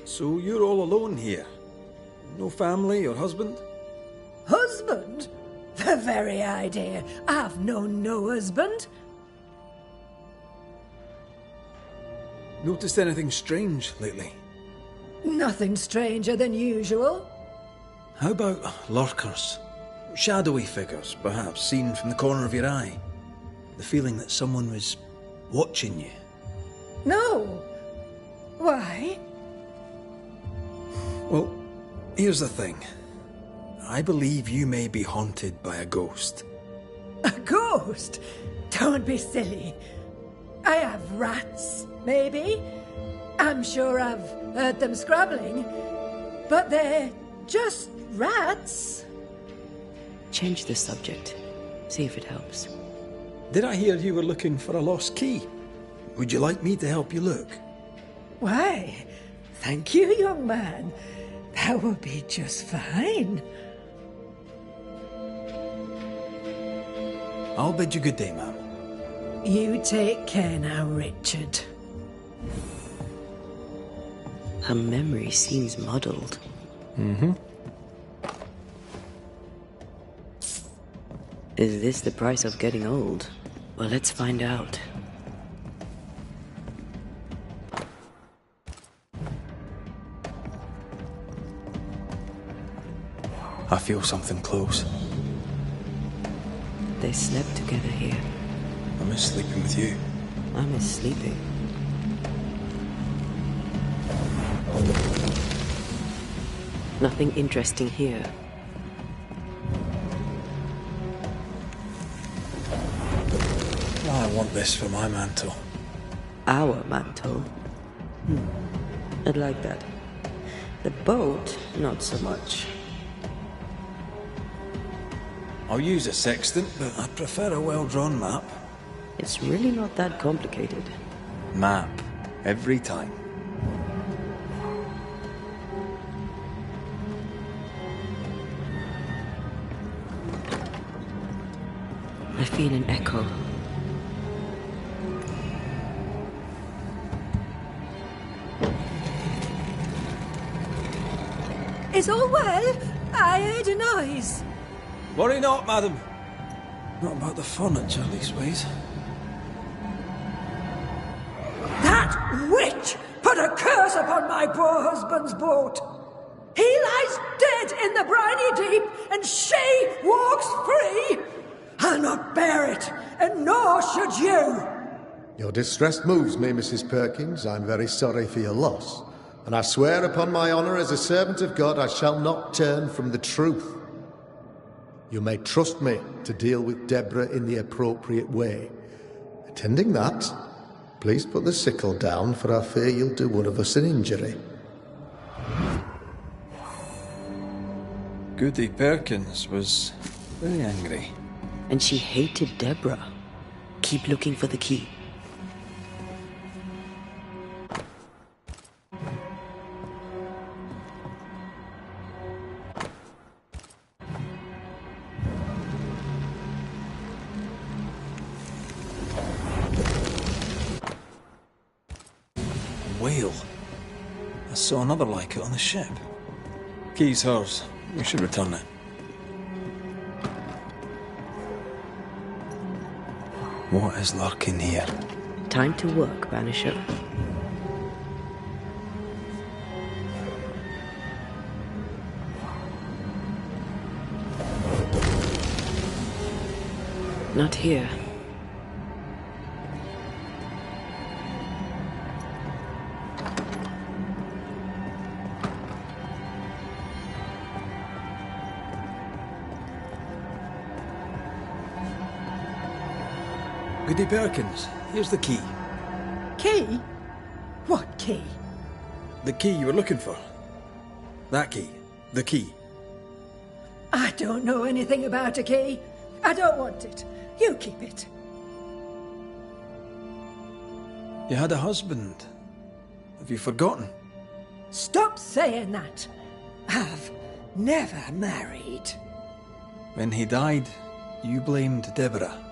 Speaker 2: So you're all alone here? No family or husband?
Speaker 8: husband? The very idea. I've known no husband.
Speaker 2: Noticed anything strange lately?
Speaker 8: Nothing stranger than usual.
Speaker 2: How about lurkers? Shadowy figures, perhaps, seen from the corner of your eye. The feeling that someone was watching you.
Speaker 8: No. Why?
Speaker 2: Well, here's the thing. I believe you may be haunted by a ghost.
Speaker 8: A ghost? Don't be silly. I have rats, maybe. I'm sure I've heard them scrabbling. But they're just rats.
Speaker 1: Change the subject. See if it helps.
Speaker 2: Did I hear you were looking for a lost key? Would you like me to help you look?
Speaker 8: Why, thank you, young man. That would be just fine.
Speaker 2: I'll bid you good day, ma'am.
Speaker 8: You take care now, Richard.
Speaker 1: Her memory seems muddled.
Speaker 2: Mm-hmm.
Speaker 1: Is this the price of getting old? Well, let's find out.
Speaker 2: I feel something close.
Speaker 1: They slept together here.
Speaker 2: I miss sleeping with you.
Speaker 1: I miss sleeping. Nothing interesting here.
Speaker 2: I want this for my mantle.
Speaker 1: Our mantle? I'd like that. The boat, not so much.
Speaker 2: I'll use a sextant, but I'd prefer a well-drawn map.
Speaker 1: It's really not that complicated.
Speaker 2: Map. Every time.
Speaker 1: I feel an echo.
Speaker 8: Is all well? I heard a noise.
Speaker 2: Worry not, madam. Not about the furniture, leastways.
Speaker 8: That witch put a curse upon my poor husband's boat. He lies dead in the briny deep, and she walks free. I'll not bear it, and nor should you.
Speaker 10: Your distress moves me, Mrs. Perkins. I'm very sorry for your loss. And I swear upon my honour as a servant of God I shall not turn from the truth. You may trust me to deal with Deborah in the appropriate way. Attending that, please put the sickle down, for I fear you'll do one of us an injury.
Speaker 2: Goody Perkins was very angry.
Speaker 1: And she hated Deborah. Keep looking for the key.
Speaker 2: Whale. I saw another like it on the ship. Key's hers. We should return it. What is lurking here?
Speaker 1: Time to work, Banisher. Not here.
Speaker 2: Goody Perkins, here's the key.
Speaker 8: Key? What key?
Speaker 2: The key you were looking for. That key. The key.
Speaker 8: I don't know anything about a key. I don't want it. You keep it.
Speaker 2: You had a husband. Have you forgotten?
Speaker 8: Stop saying that. I've never married.
Speaker 2: When he died, you blamed Deborah.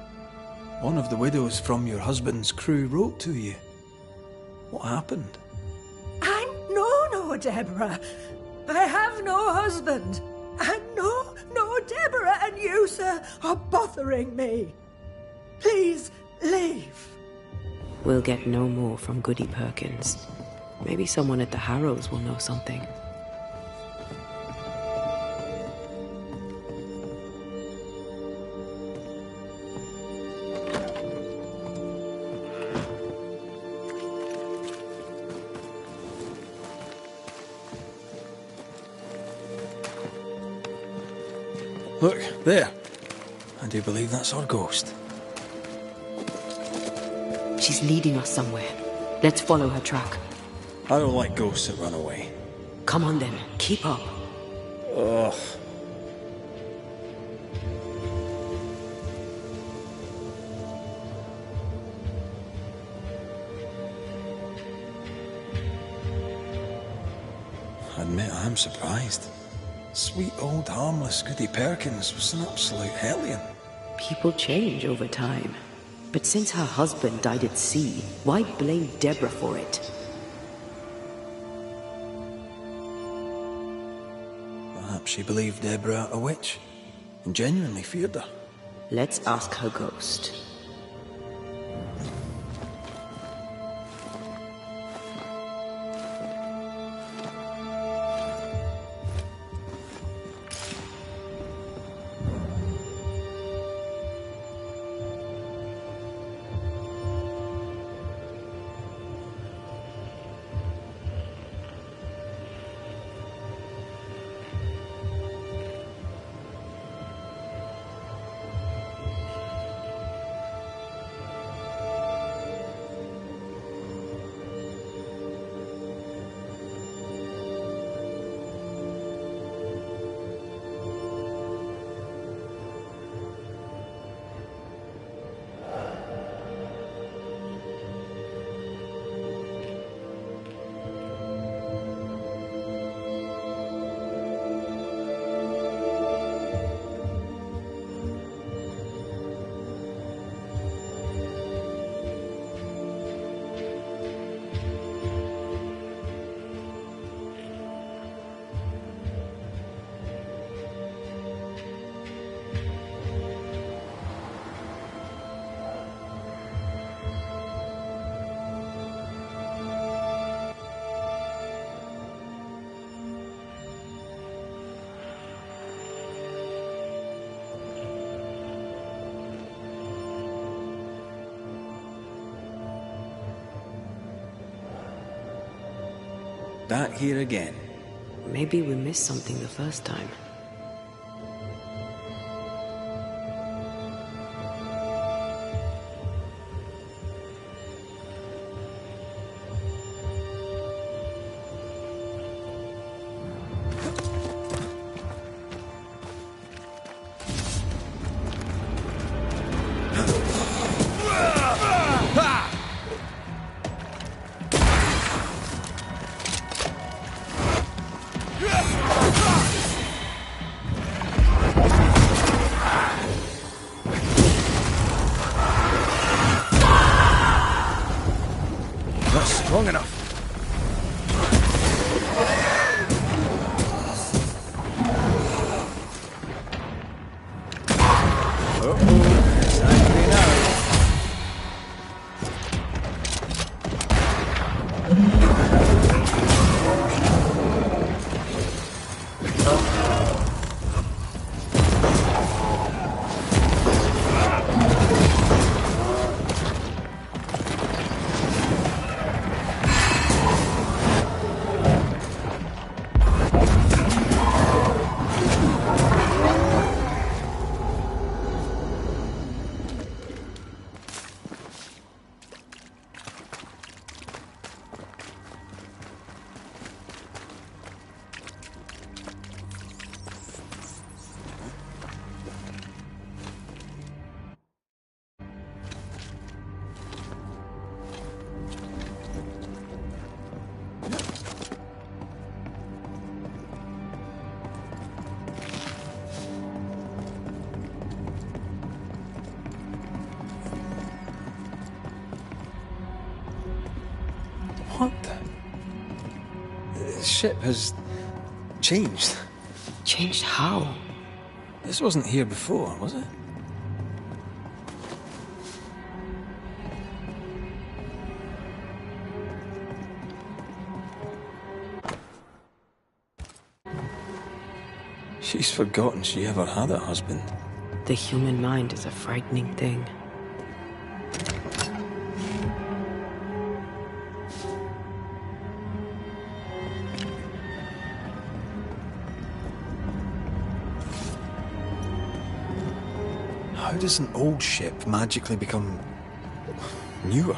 Speaker 2: One of the widows from your husband's crew wrote to you. What happened?
Speaker 8: I know no Deborah. I have no husband. I know no Deborah and you, sir, are bothering me. Please, leave.
Speaker 1: We'll get no more from Goody Perkins. Maybe someone at the Harrows will know something.
Speaker 2: Look, there. I do believe that's our ghost.
Speaker 1: She's leading us somewhere. Let's follow her track.
Speaker 2: I don't like ghosts that run away.
Speaker 1: Come on then, keep up.
Speaker 2: Ugh. I admit I am surprised. Sweet old harmless Goody Perkins was an absolute hellion.
Speaker 1: People change over time. But since her husband died at sea, why blame Deborah for it?
Speaker 2: Perhaps she believed Deborah a witch, and genuinely feared her.
Speaker 1: Let's ask her ghost.
Speaker 2: That here again.
Speaker 1: Maybe we missed something the first time.
Speaker 2: Strong enough. It's angry now. What the ship has changed.
Speaker 1: Changed how?
Speaker 2: This wasn't here before, was it? She's forgotten she ever had a husband.
Speaker 1: The human mind is a frightening thing.
Speaker 2: How does an old ship magically become newer?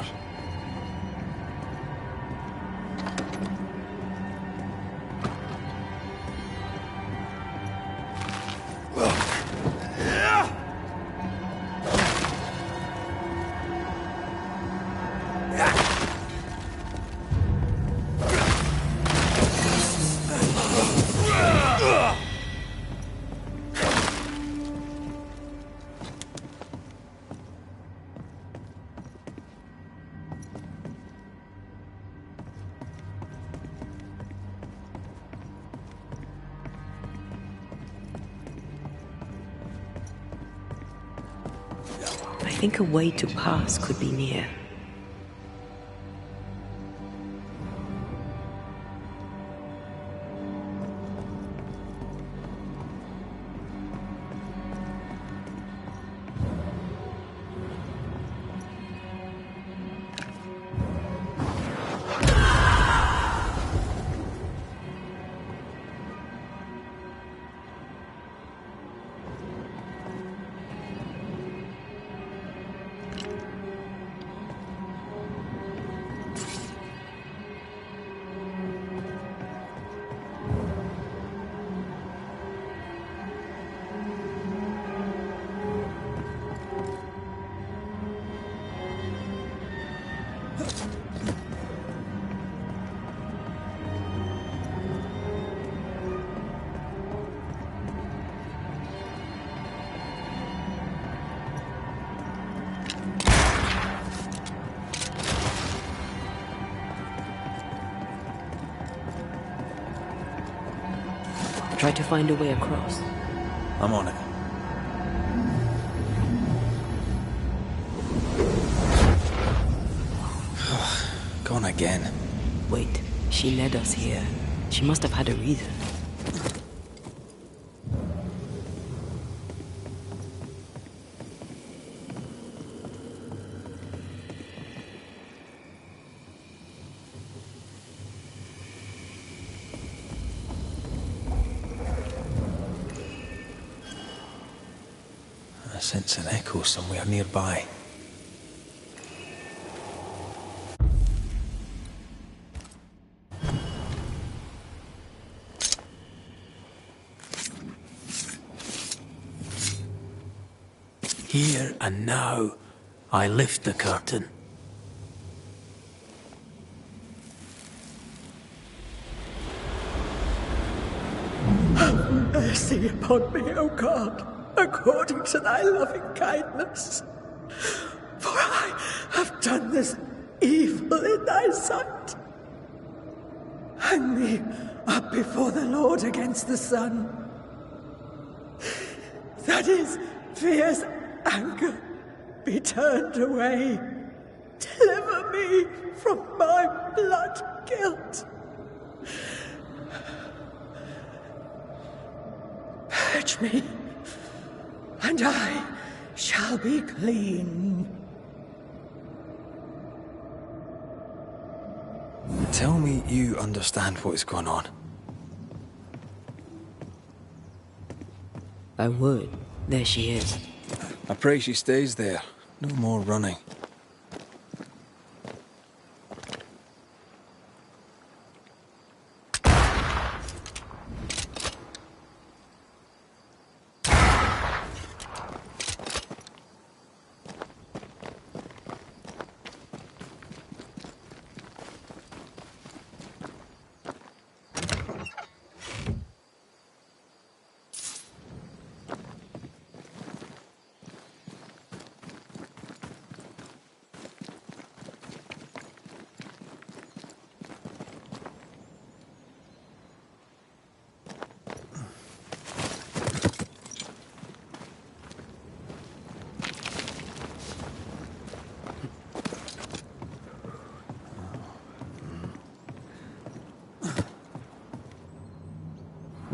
Speaker 1: I think a way to pass could be near. Try to find a way across.
Speaker 2: I'm on it. Gone again.
Speaker 1: Wait, she led us here. She must have had a reason.
Speaker 2: I sense an echo somewhere nearby.
Speaker 5: Here and now, I lift the curtain.
Speaker 8: Have mercy upon me, O God, according to thy loving kindness. For I have done this evil in thy sight. Hang me up before the Lord against the sun. That his fierce anger be turned away. Deliver me from my blood guilt. Purge me, and I shall be clean.
Speaker 2: Tell me you understand what is going on.
Speaker 1: I would. There she is.
Speaker 2: I pray she stays there. No more running.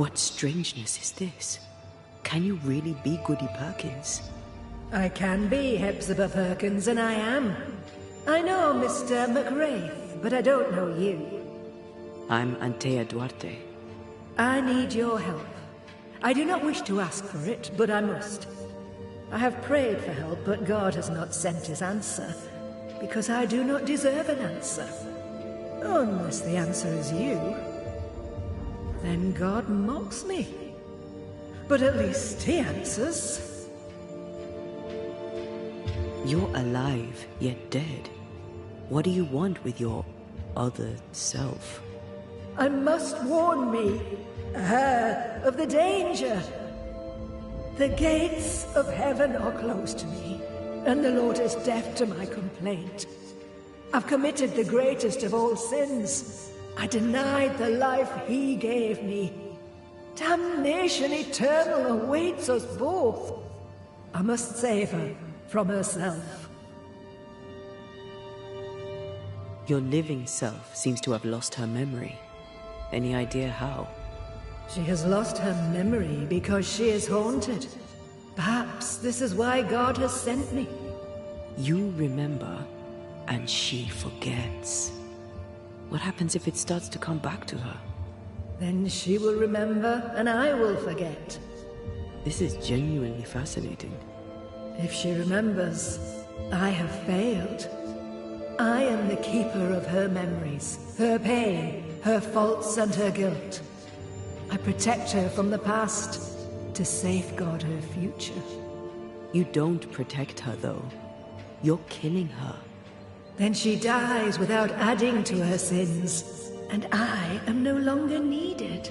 Speaker 1: What strangeness is this? Can you really be Goody Perkins?
Speaker 8: I can be Hepzibah Perkins, and I am. I know Mr. McWraith, but I don't know you.
Speaker 1: I'm Antea Duarte.
Speaker 8: I need your help. I do not wish to ask for it, but I must. I have prayed for help, but God has not sent his answer, because I do not deserve an answer. Unless the answer is you. Then God mocks me. But at least he answers.
Speaker 1: You're alive, yet dead. What do you want with your other self?
Speaker 8: I must warn me, her, of the danger. The gates of heaven are closed to me, and the Lord is deaf to my complaint. I've committed the greatest of all sins. I denied the life he gave me. Damnation eternal awaits us both. I must save her from herself.
Speaker 1: Your living self seems to have lost her memory. Any idea how?
Speaker 8: She has lost her memory because she is haunted. Perhaps this is why God has sent me.
Speaker 1: You remember, and she forgets. What happens if it starts to come back to her?
Speaker 8: Then she will remember, and I will forget.
Speaker 1: This is genuinely fascinating.
Speaker 8: If she remembers, I have failed. I am the keeper of her memories, her pain, her faults and her guilt. I protect her from the past to safeguard her future.
Speaker 1: You don't protect her, though. You're killing her.
Speaker 8: Then she dies without adding to her sins, and I am no longer needed.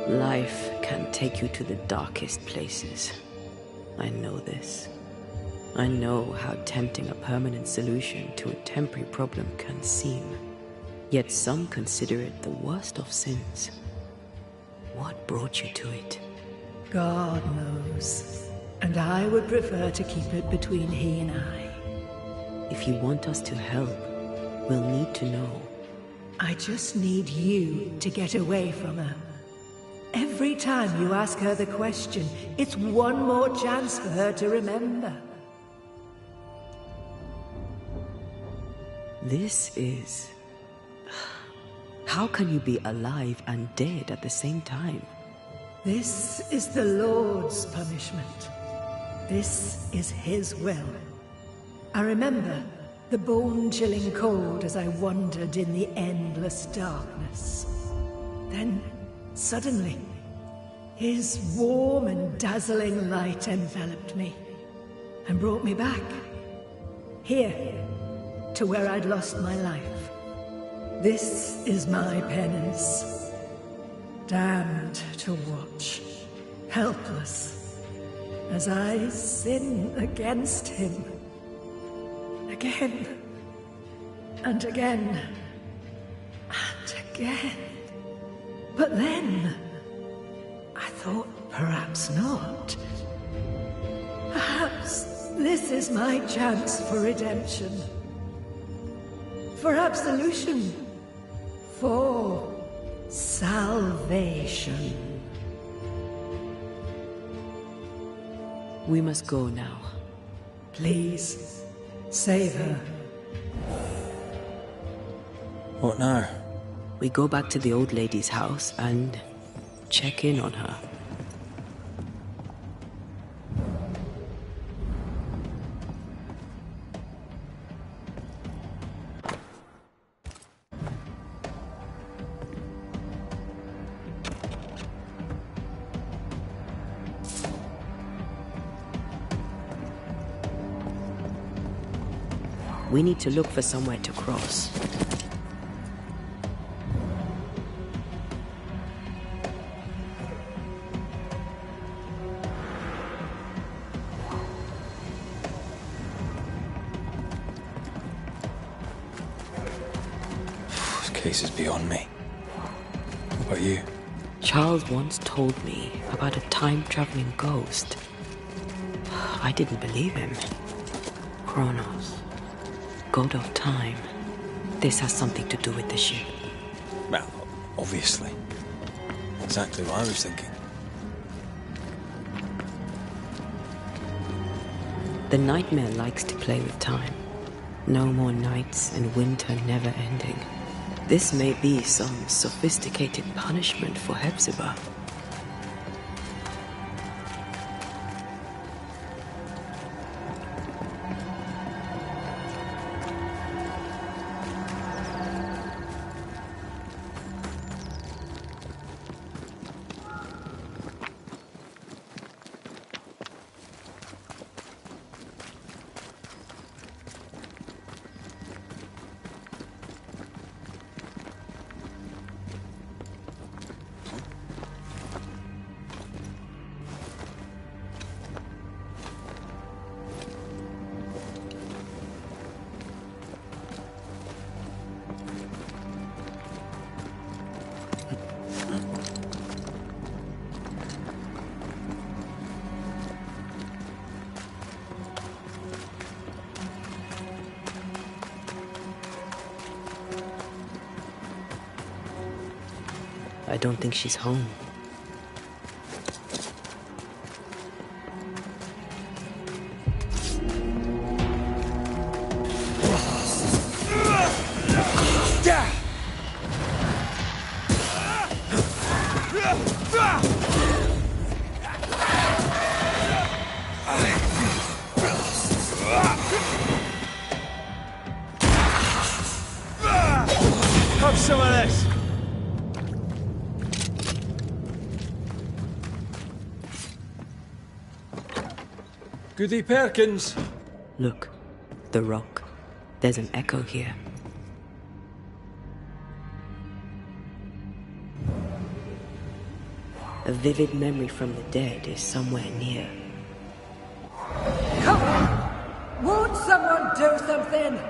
Speaker 1: Life can take you to the darkest places. I know this. I know how tempting a permanent solution to a temporary problem can seem. Yet some consider it the worst of sins. What brought you to it?
Speaker 8: God knows. And I would prefer to keep it between he and I.
Speaker 1: If you want us to help, we'll need to know.
Speaker 8: I just need you to get away from her. Every time you ask her the question, it's one more chance for her to remember.
Speaker 1: This is... How can you be alive and dead at the same time?
Speaker 8: This is the Lord's punishment. This is his will. I remember the bone-chilling cold as I wandered in the endless darkness. Then, suddenly, his warm and dazzling light enveloped me and brought me back. Here, to where I'd lost my life. This is my penance. Damned to watch, helpless, as I sin against him. Again, and again, and again. But then, I thought perhaps not. Perhaps this is my chance for redemption. For absolution. For salvation.
Speaker 1: We must go now.
Speaker 8: Please, save her.
Speaker 2: What now?
Speaker 1: We go back to the old lady's house and check in on her. We need to look for somewhere to cross.
Speaker 2: This case is beyond me. What about you?
Speaker 1: Charles once told me about a time-traveling ghost. I didn't believe him. Kronos. God of time. This has something to do with the ship.
Speaker 2: Well, Obviously. Exactly what I was thinking.
Speaker 1: The nightmare likes to play with time. No more nights and winter never ending. This may be some sophisticated punishment for Hepzibah. I don't think she's home.
Speaker 9: Have some of this! Goody Perkins!
Speaker 1: Look, the rock. There's an echo here. A vivid memory from the dead is somewhere near.
Speaker 8: Come on! Won't someone do something?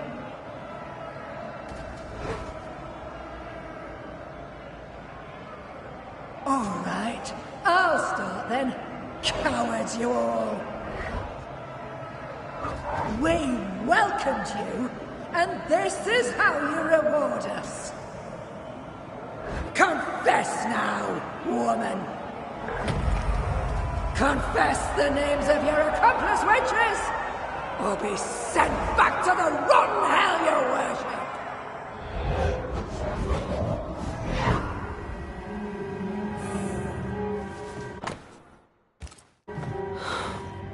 Speaker 8: All right, I'll start then. Cowards you all! We welcomed you, and this is how you reward us. Confess now, woman! Confess the names of your accomplice witches, or be sent back to the rotten hell you worship.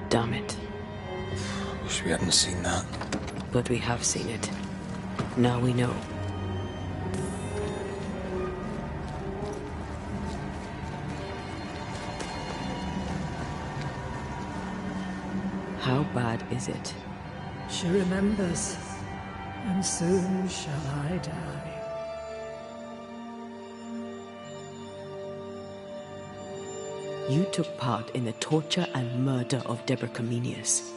Speaker 1: Damn it.
Speaker 2: Wish we hadn't seen that.
Speaker 1: But we have seen it. Now we know. How bad is it?
Speaker 8: She remembers, and soon shall I die.
Speaker 1: You took part in the torture and murder of Deborah Comenius.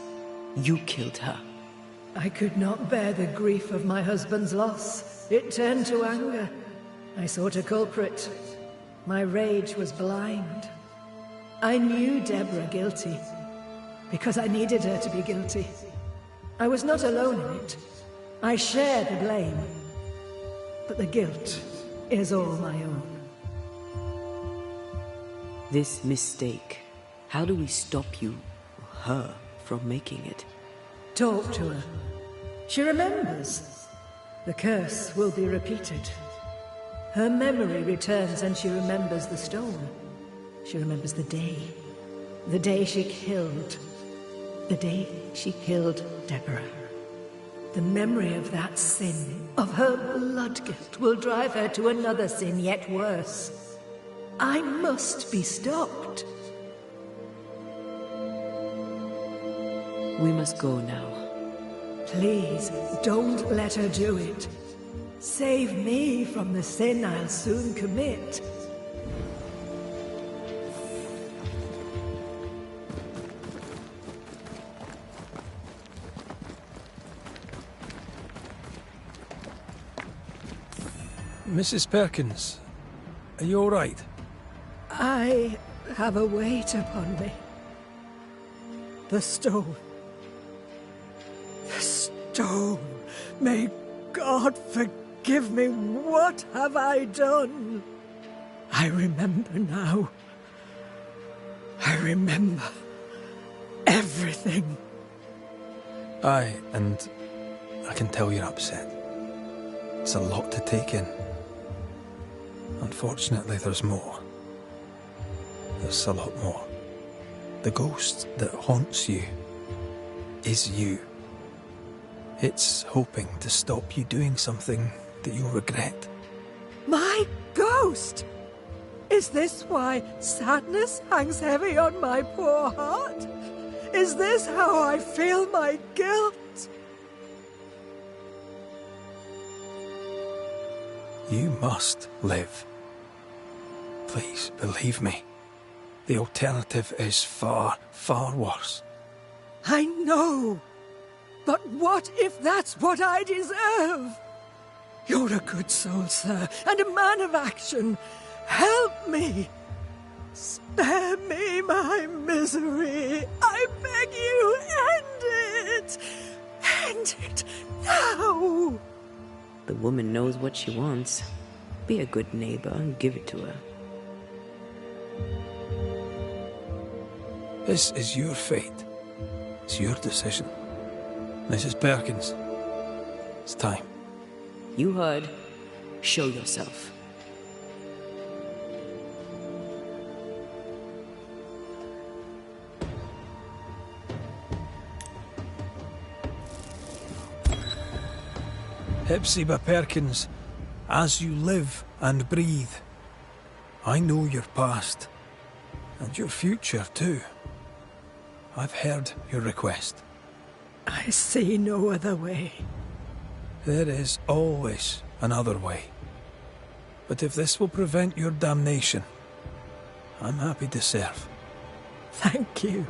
Speaker 1: You killed her.
Speaker 8: I could not bear the grief of my husband's loss. It turned to anger. I sought a culprit. My rage was blind. I knew Deborah guilty, because I needed her to be guilty. I was not alone in it. I share the blame. But the guilt is all my own.
Speaker 1: This mistake, how do we stop you, her, from making it?
Speaker 8: Talk to her. She remembers. The curse will be repeated. Her memory returns and she remembers the stone. She remembers the day. The day she killed. The day she killed Deborah. The memory of that sin, of her blood guilt, will drive her to another sin yet worse. I must be stopped.
Speaker 1: We must go now.
Speaker 8: Please, don't let her do it. Save me from the sin I'll soon commit.
Speaker 2: Mrs. Perkins, are you all right?
Speaker 8: I have a weight upon me. The stone. The stone. May God forgive me. What have I done? I remember now. I remember everything.
Speaker 2: Aye, and I can tell you're upset. It's a lot to take in. Unfortunately, there's more. There's a lot more. The ghost that haunts you is you. It's hoping to stop you doing something that you'll regret.
Speaker 8: My ghost! Is this why sadness hangs heavy on my poor heart? Is this how I feel my guilt?
Speaker 2: You must live. Please, believe me. The alternative is far, far worse.
Speaker 8: I know. But what if that's what I deserve? You're a good soul, sir, and a man of action. Help me. Spare me my misery. I beg you, end it. End it now.
Speaker 1: The woman knows what she wants. Be a good neighbor and give it to her.
Speaker 2: This is your fate. It's your decision. Mrs. Perkins, it's time.
Speaker 1: You heard. Show yourself.
Speaker 2: Hepzibah Perkins, as you live and breathe, I know your past, and your future too. I've heard your request.
Speaker 8: I see no other way.
Speaker 2: There is always another way. But if this will prevent your damnation, I'm happy to serve.
Speaker 8: Thank you.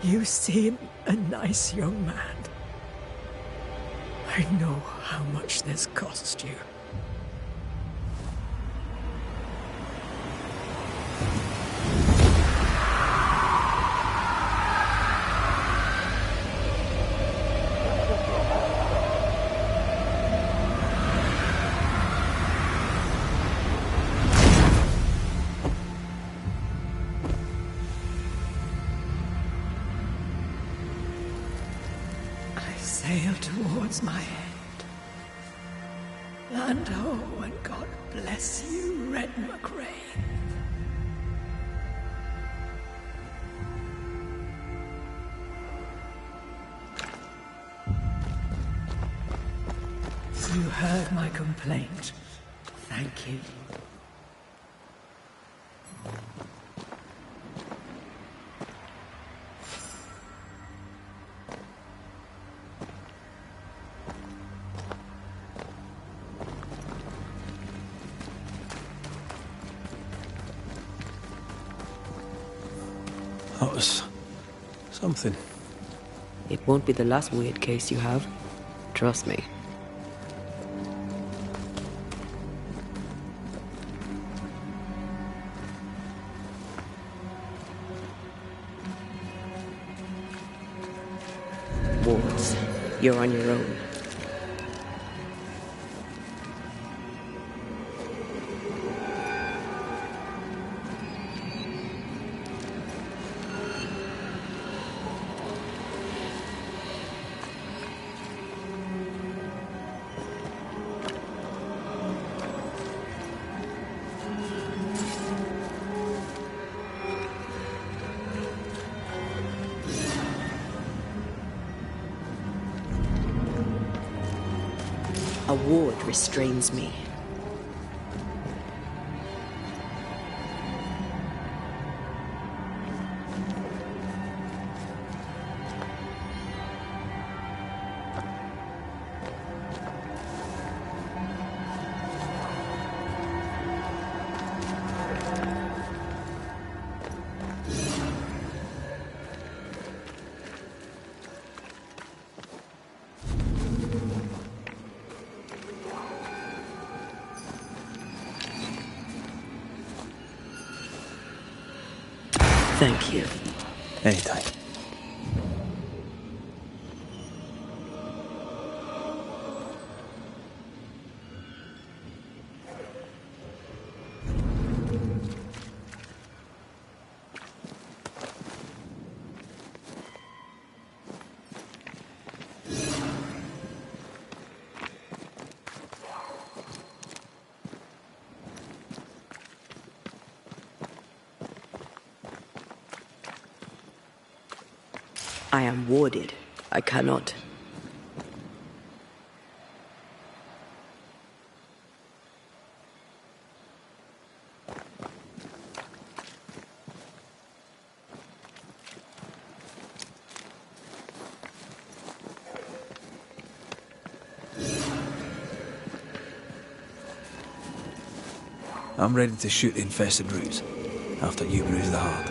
Speaker 8: You seem a nice young man. I know how much this cost you. Sail towards my end. Land ho, and God bless you, Red McRae. You heard my complaint. Thank you.
Speaker 2: That was something.
Speaker 1: It won't be the last weird case you have. Trust me. Wards, you're on your own. A ward restrains me. Thank you.
Speaker 2: Anytime.
Speaker 1: I am warded. I cannot.
Speaker 2: I'm ready to shoot the infested roots after you bruise the heart.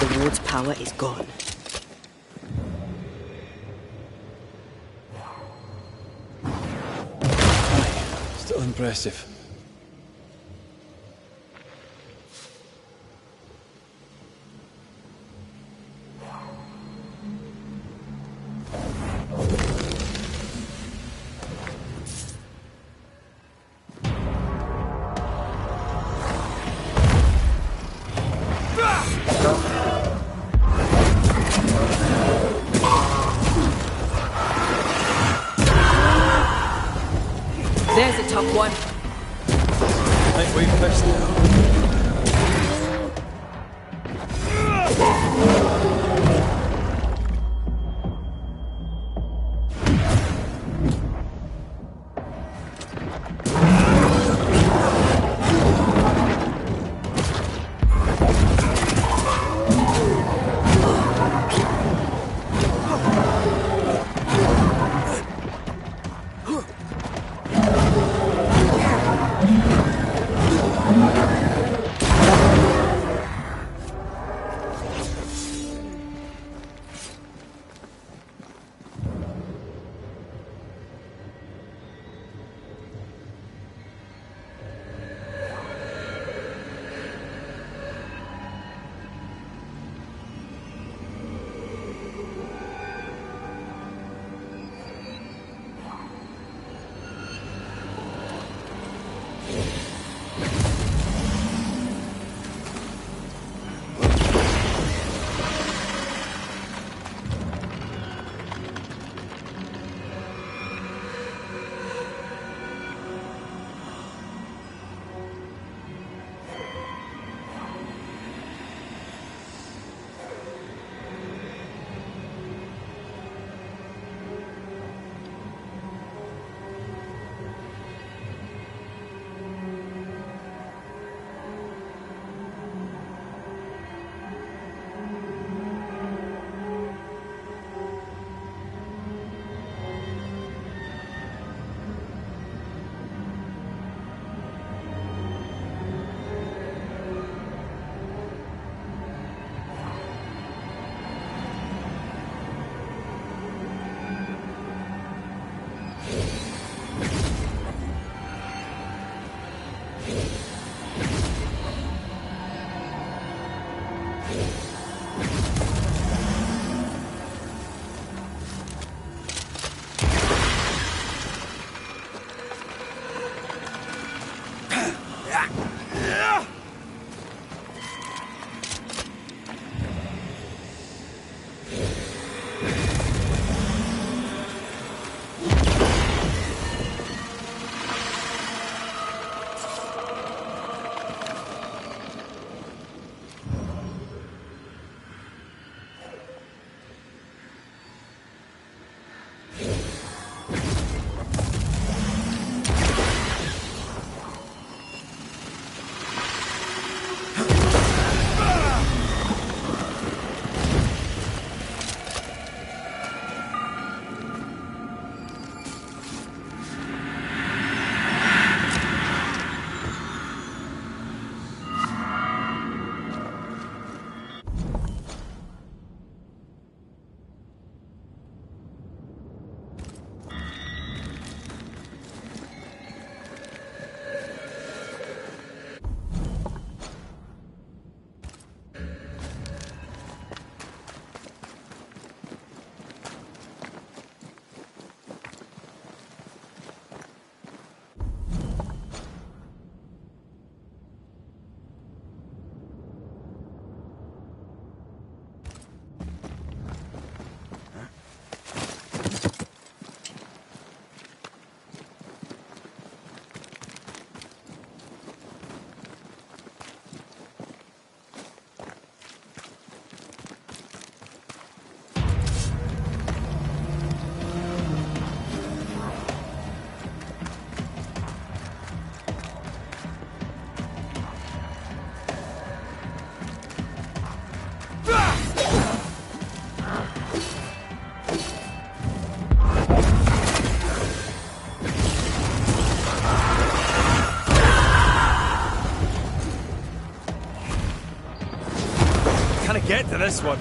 Speaker 1: The ward's power is gone.
Speaker 9: Still impressive.
Speaker 1: There's a tough one.
Speaker 9: I think we've missed it. get to this one.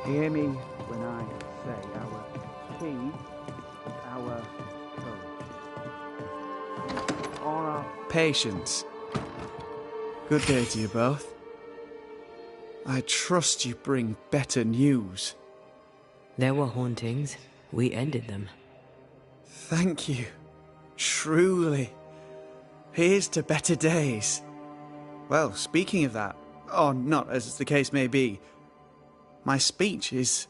Speaker 11: Hear me when I say our key, our courage, or our
Speaker 12: patience. Good day to you both.
Speaker 11: I trust you bring better news.
Speaker 1: There were hauntings. We ended them.
Speaker 11: Thank you. Truly. Here's to better days. Well, speaking of that, or not, as the case may be, my speech is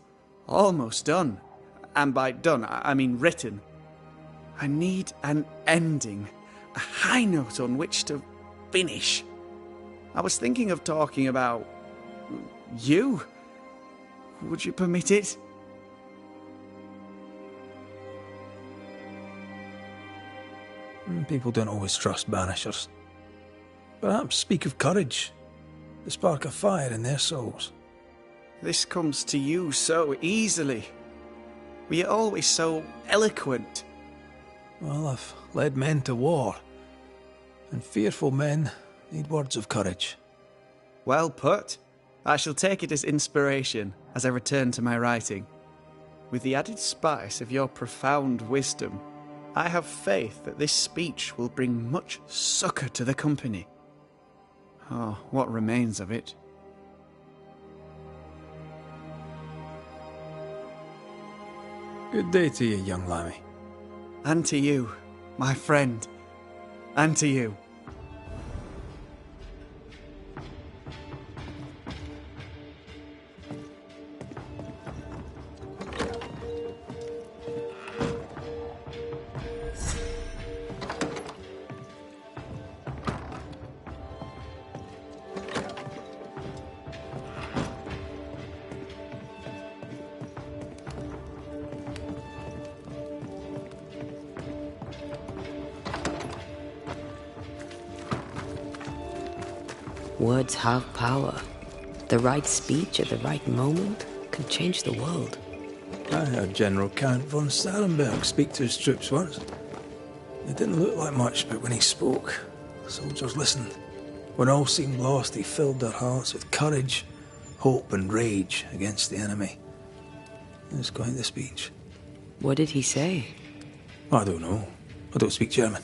Speaker 11: almost done. And by done, I mean written. I need an ending, a high note on which to finish. I was thinking of talking about you. Would you permit it?
Speaker 2: People don't always trust Banishers. Perhaps speak of courage, the spark of fire in their souls.
Speaker 11: This comes to you so easily. Were you always so eloquent?
Speaker 2: Well, I've led men to war, and fearful men need words of courage.
Speaker 11: Well put. I shall take it as inspiration as I return to my writing. With the added spice of your profound wisdom, I have faith that this speech will bring much succour to the company. Oh, what remains of it?
Speaker 2: Good day to you, young lammy.
Speaker 11: And to you, my friend. And to you.
Speaker 1: Words have power. The right speech at the right moment can change the world.
Speaker 2: I heard General Count von Stalenberg speak to his troops once. It didn't look like much, but when he spoke, the soldiers listened. When all seemed lost, he filled their hearts with courage, hope and rage against the enemy. It was quite the speech.
Speaker 1: What did he say?
Speaker 2: I don't know. I don't speak German.